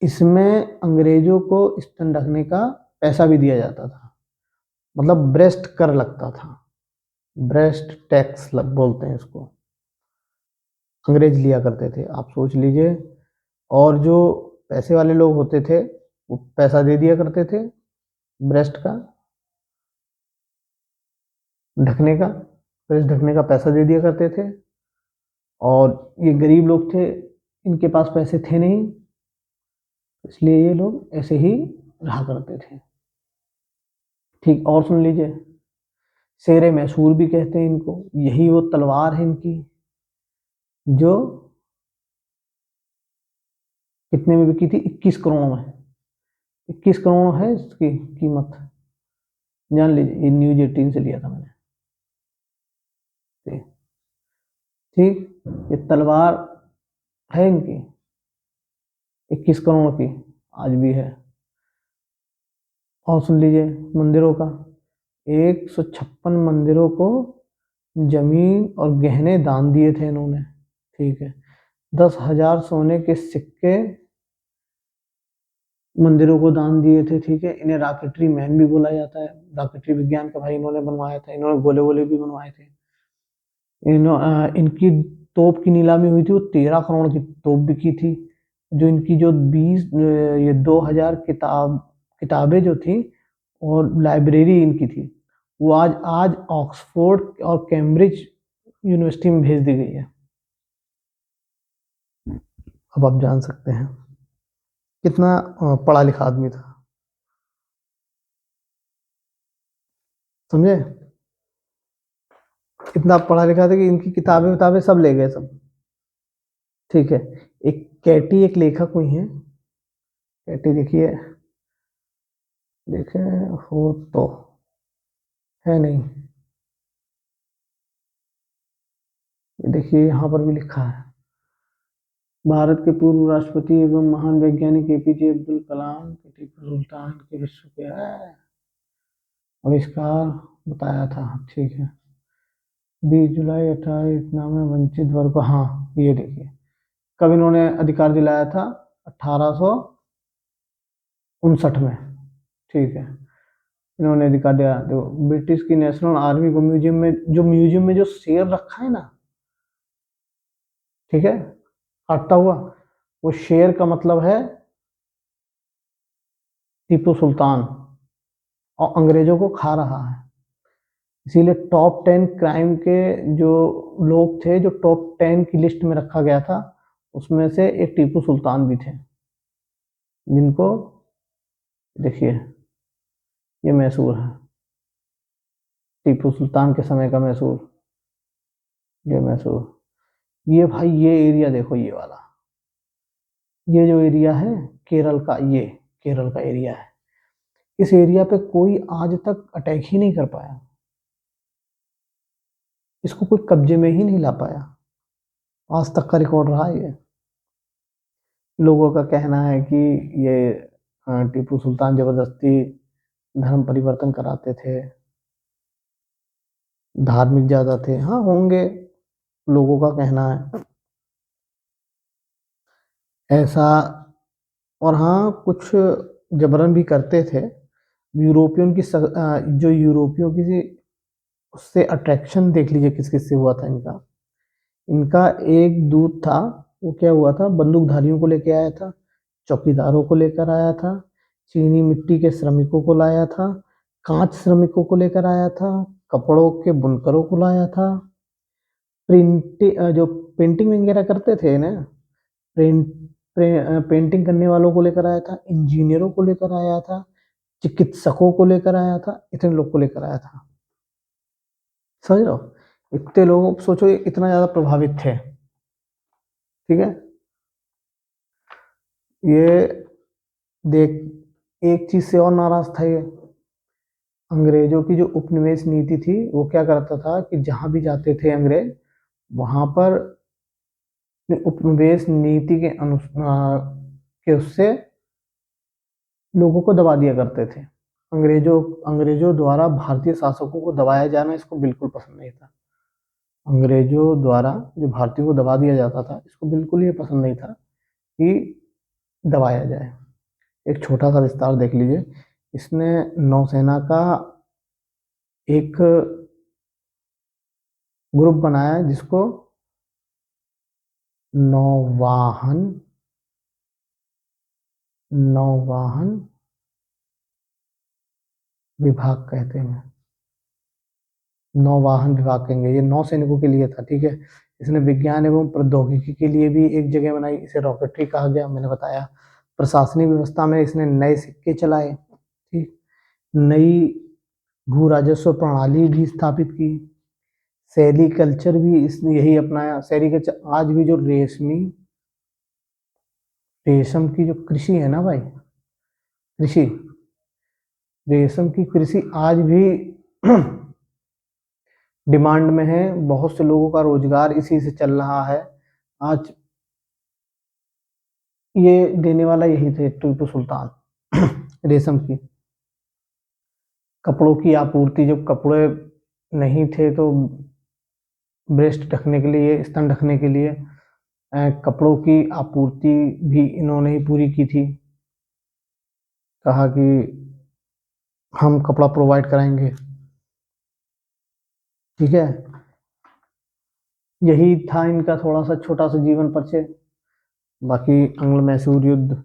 इसमें अंग्रेजों को स्तन ढकने का पैसा भी दिया जाता था, मतलब ब्रेस्ट कर लगता था, ब्रेस्ट टैक्स बोलते हैं इसको, अंग्रेज लिया करते थे, आप सोच लीजिए। और जो पैसे वाले लोग होते थे वो पैसा दे दिया करते थे ब्रेस्ट का ढकने का, ब्रेस्ट ढकने का पैसा दे दिया करते थे। और ये गरीब लोग थे, इनके पास पैसे थे नहीं, इसलिए ये लोग ऐसे ही रहा करते थे। ठीक, और सुन लीजिए, शेरे मैसूर भी कहते हैं इनको। यही वो तलवार है इनकी जो कितने में बिकी थी, 21 करोड़ में। 21 करोड़ है इसकी कीमत, जान लीजिए। ये न्यूज 18 से लिया था मैंने। ठीक, ये तलवार है इनकी 21 करोड़ की, आज भी है। और सुन लीजिए मंदिरों का, 156 मंदिरों को जमीन और गहने दान दिए थे इन्होंने। ठीक है, 10,000 सोने के सिक्के मंदिरों को दान दिए थे। ठीक है, इन्हें रॉकेटरी मैन भी बोला जाता है, रॉकेटरी विज्ञान का भाई इन्होंने बनवाया था, इन्होंने गोले वोले भी बनवाए थे। इनकी तोप की नीलामी हुई थी, वो 13 करोड़ की तोप बिकी थी। जो इनकी जो 2,000 किताबें जो थी, और लाइब्रेरी इनकी थी, वो आज आज ऑक्सफोर्ड और कैम्ब्रिज यूनिवर्सिटी में भेज दी गई है। अब आप जान सकते हैं कितना पढ़ा लिखा आदमी था, समझे। इतना पढ़ा लिखा था कि इनकी किताबें विताबें सब ले गए सब। ठीक है, एक कैटी एक लेखक हुई है, कैटी देखिए, देखे हो तो, है नहीं, ये देखिए यहाँ पर भी लिखा है, भारत के पूर्व राष्ट्रपति एवं महान वैज्ञानिक एपीजे अब्दुल कलाम के टीपू सुल्तान के विश्व के आविष्कार बताया था। ठीक है, 20 जुलाई 18 में वंचित वर्ग को, हाँ ये देखिए, कब इन्होंने अधिकार दिलाया था, 1859 में। ठीक है, इन्होंने अधिकार दिया। देखो, ब्रिटिश की नेशनल आर्मी को म्यूजियम में जो शेर रखा है ना, ठीक है, काटता हुआ, वो शेर का मतलब है टीपू सुल्तान, और अंग्रेजों को खा रहा है। इसीलिए टॉप 10 क्राइम के जो लोग थे, जो टॉप 10 की लिस्ट में रखा गया था, उसमें से एक टीपू सुल्तान भी थे, जिनको देखिए, ये मैसूर है, टीपू सुल्तान के समय का मैसूर, ये मैसूर। ये भाई, ये एरिया देखो, ये वाला, ये जो एरिया है केरल का, ये केरल का एरिया है। इस एरिया पे कोई आज तक अटैक ही नहीं कर पाया, इसको कोई कब्जे में ही नहीं ला पाया, आज तक का रिकॉर्ड रहा ये। लोगों का कहना है कि ये टीपू सुल्तान जबरदस्ती धर्म परिवर्तन कराते थे, धार्मिक ज्यादा थे। हाँ होंगे, लोगों का कहना है ऐसा। और हाँ, कुछ जबरन भी करते थे। यूरोपियन की जो यूरोपियों की उससे अट्रैक्शन देख लीजिए किस किस से हुआ था इनका। इनका एक दूत था, वो क्या हुआ था, बंदूकधारियों को लेके आया था, चौकीदारों को लेकर आया था, चीनी मिट्टी के श्रमिकों को लाया था, कांच श्रमिकों को लेकर आया था, कपड़ों के बुनकरों को लाया था, जो पेंटिंग वगैरह करते थे ना, प्रिंट पेंटिंग करने वालों को लेकर आया था, इंजीनियरों को लेकर आया था, चिकित्सकों को लेकर आया था, इतने लोग को लेकर आया था। समझ रहे हो, इतने लोग सोचो इतना ज्यादा प्रभावित थे। ठीक है, ये देख, एक चीज से और नाराज था ये। अंग्रेजों की जो उपनिवेश नीति थी वो क्या करता था कि जहां भी जाते थे अंग्रेज, वहां पर उपनिवेश नीति के उससे लोगों को दबा दिया करते थे। अंग्रेजों द्वारा भारतीय शासकों को दबाया जाना इसको बिल्कुल पसंद नहीं था। अंग्रेजों द्वारा जो भारतीयों को दबा दिया जाता था, इसको बिल्कुल ये पसंद नहीं था कि दबाया जाए। एक छोटा सा विस्तार देख लीजिए। इसने नौसेना का एक ग्रुप बनाया जिसको नौवाहन नौवाहन विभाग कहते हैं। नौवाहन विभाग कहेंगे, ये नौसैनिकों के लिए था। ठीक है, इसने विज्ञान एवं प्रौद्योगिकी के लिए भी एक जगह बनाई, इसे रॉकेटरी कहा गया, मैंने बताया। प्रशासनिक व्यवस्था में इसने नए सिक्के चलाए। ठीक, नई भू राजस्व प्रणाली भी स्थापित की। सेरीकल्चर भी इसने यही अपनाया। सेरीकल्चर आज भी जो रेशम की जो कृषि है ना भाई, कृषि, रेशम की कृषि आज भी डिमांड में है। बहुत से लोगों का रोजगार इसी से चल रहा है। आज ये देने वाला यही थे टीपू सुल्तान रेशम की। कपड़ों की आपूर्ति, जब कपड़े नहीं थे तो ब्रेस्ट ढकने के लिए, स्तन ढकने के लिए कपड़ों की आपूर्ति भी इन्होंने ही पूरी की थी। कहा कि हम कपड़ा प्रोवाइड कराएंगे। ठीक है, यही था इनका थोड़ा सा छोटा सा जीवन परिचय। बाकी अंग्ल मैसूर युद्ध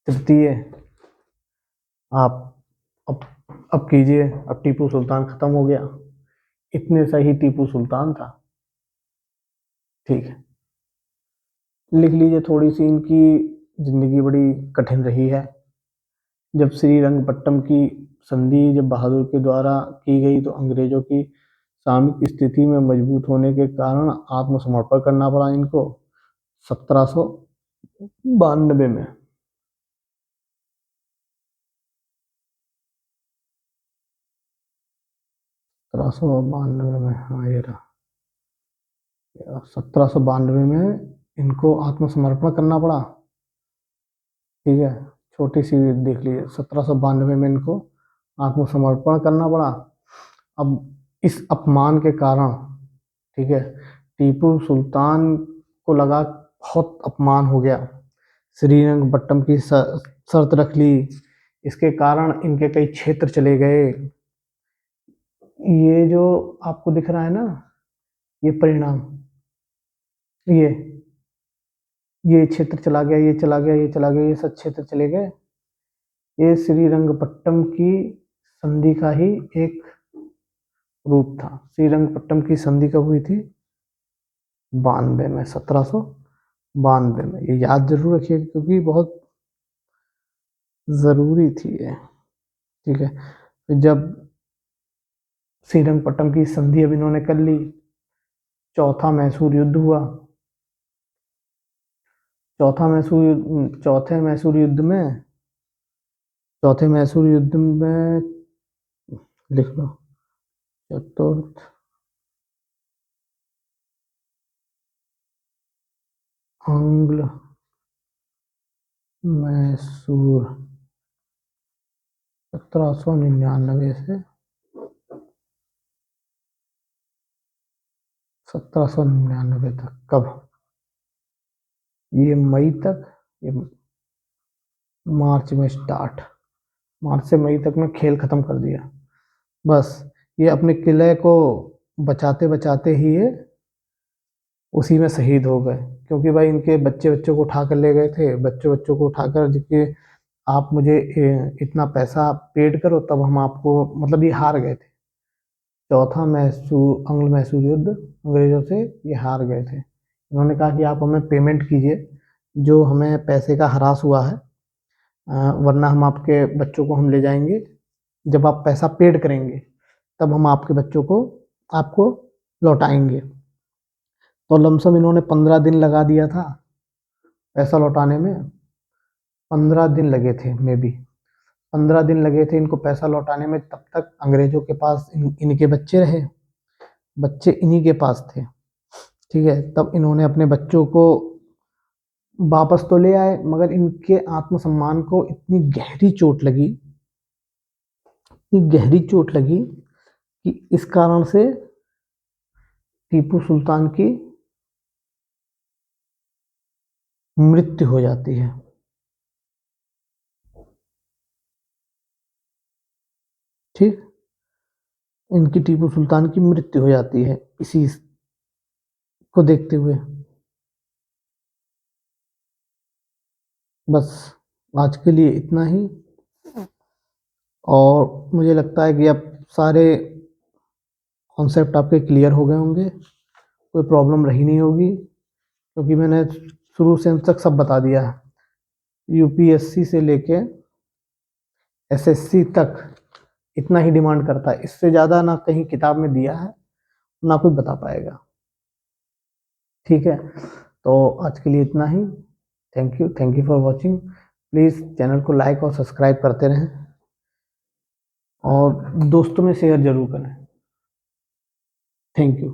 तृतीय आप अब अब कीजिए। अब टीपू सुल्तान खत्म हो गया, इतने सही टीपू सुल्तान था। ठीक है, लिख लीजिए। थोड़ी सी इनकी जिंदगी बड़ी कठिन रही है। जब श्रीरंगपट्टम की संधि जब बहादुर के द्वारा की गई तो अंग्रेजों की सामरिक स्थिति में मजबूत होने के कारण आत्मसमर्पण करना पड़ा इनको 1792 में। 1792 में, हाँ ये रहा, 1792 में इनको आत्मसमर्पण करना पड़ा। ठीक है, छोटी सी देख लीजिए, 1792 में इनको आत्मसमर्पण करना पड़ा। अब इस अपमान के कारण, ठीक है, टीपू सुल्तान को लगा बहुत अपमान हो गया, श्रीरंगपट्टम की शर्त रख ली। इसके कारण इनके कई क्षेत्र चले गए। ये जो आपको दिख रहा है ना, ये परिणाम, ये ये क्षेत्र चला गया, ये चला गया, ये चला गया, ये सब क्षेत्र चले गए। ये श्रीरंगपट्टम की संधि का ही एक रूप था। श्रीरंगपट्टम की संधि कब हुई थी? 92 में, 1792 में। ये याद जरूर रखिए क्योंकि बहुत जरूरी थी ये। ठीक है, तो जब श्रीरंगपट्टम की संधि अब इन्होंने कर ली, चौथा मैसूर युद्ध हुआ। चौथे मैसूर युद्ध में, चौथे मैसूर युद्ध में लिख लो, चतुर्थ आंग्ल मैसूर 1799 से 1799 तक कब? ये मई तक, ये मार्च में स्टार्ट, मार्च से मई तक में खेल खत्म कर दिया। बस ये अपने किले को बचाते बचाते ही ये उसी में शहीद हो गए, क्योंकि भाई इनके बच्चे बच्चों को उठा कर ले गए थे, बच्चे बच्चों को उठाकर जिसके आप मुझे इतना पैसा पेड करो तब हम आपको, मतलब ये हार गए थे। चौथा आंग्ल मैसूर युद्ध अंग्रेजों से ये हार गए थे। इन्होंने कहा कि आप हमें पेमेंट कीजिए जो हमें पैसे का ह्रास हुआ है, वरना हम आपके बच्चों को हम ले जाएंगे, जब आप पैसा पेड करेंगे तब हम आपके बच्चों को आपको लौटाएंगे। तो लमसम इन्होंने 15 दिन लगा दिया था पैसा लौटाने में, 15 दिन लगे थे मे बी, 15 दिन लगे थे इनको पैसा लौटाने में। तब तक अंग्रेजों के पास इनके बच्चे रहे, बच्चे इन्हीं के पास थे, ठीक है। तब इन्होंने अपने बच्चों को वापस तो ले आए, मगर इनके आत्मसम्मान को इतनी गहरी चोट लगी, इतनी गहरी चोट लगी कि इस कारण से टीपू सुल्तान की मृत्यु हो जाती है। ठीक, इनकी टीपू सुल्तान की मृत्यु हो जाती है इसी को देखते हुए। बस आज के लिए इतना ही, और मुझे लगता है कि अब सारे कॉन्सेप्ट आपके क्लियर हो गए होंगे, कोई प्रॉब्लम रही नहीं होगी, क्योंकि मैंने शुरू से अंत तक सब बता दिया है। यूपीएससी से लेके एसएससी तक इतना ही डिमांड करता है, इससे ज़्यादा ना कहीं किताब में दिया है ना कोई बता पाएगा। ठीक है, तो आज के लिए इतना ही। Thank you for watching. Please channel को लाइक और सब्सक्राइब करते रहें और दोस्तों में शेयर जरूर करें। Thank you.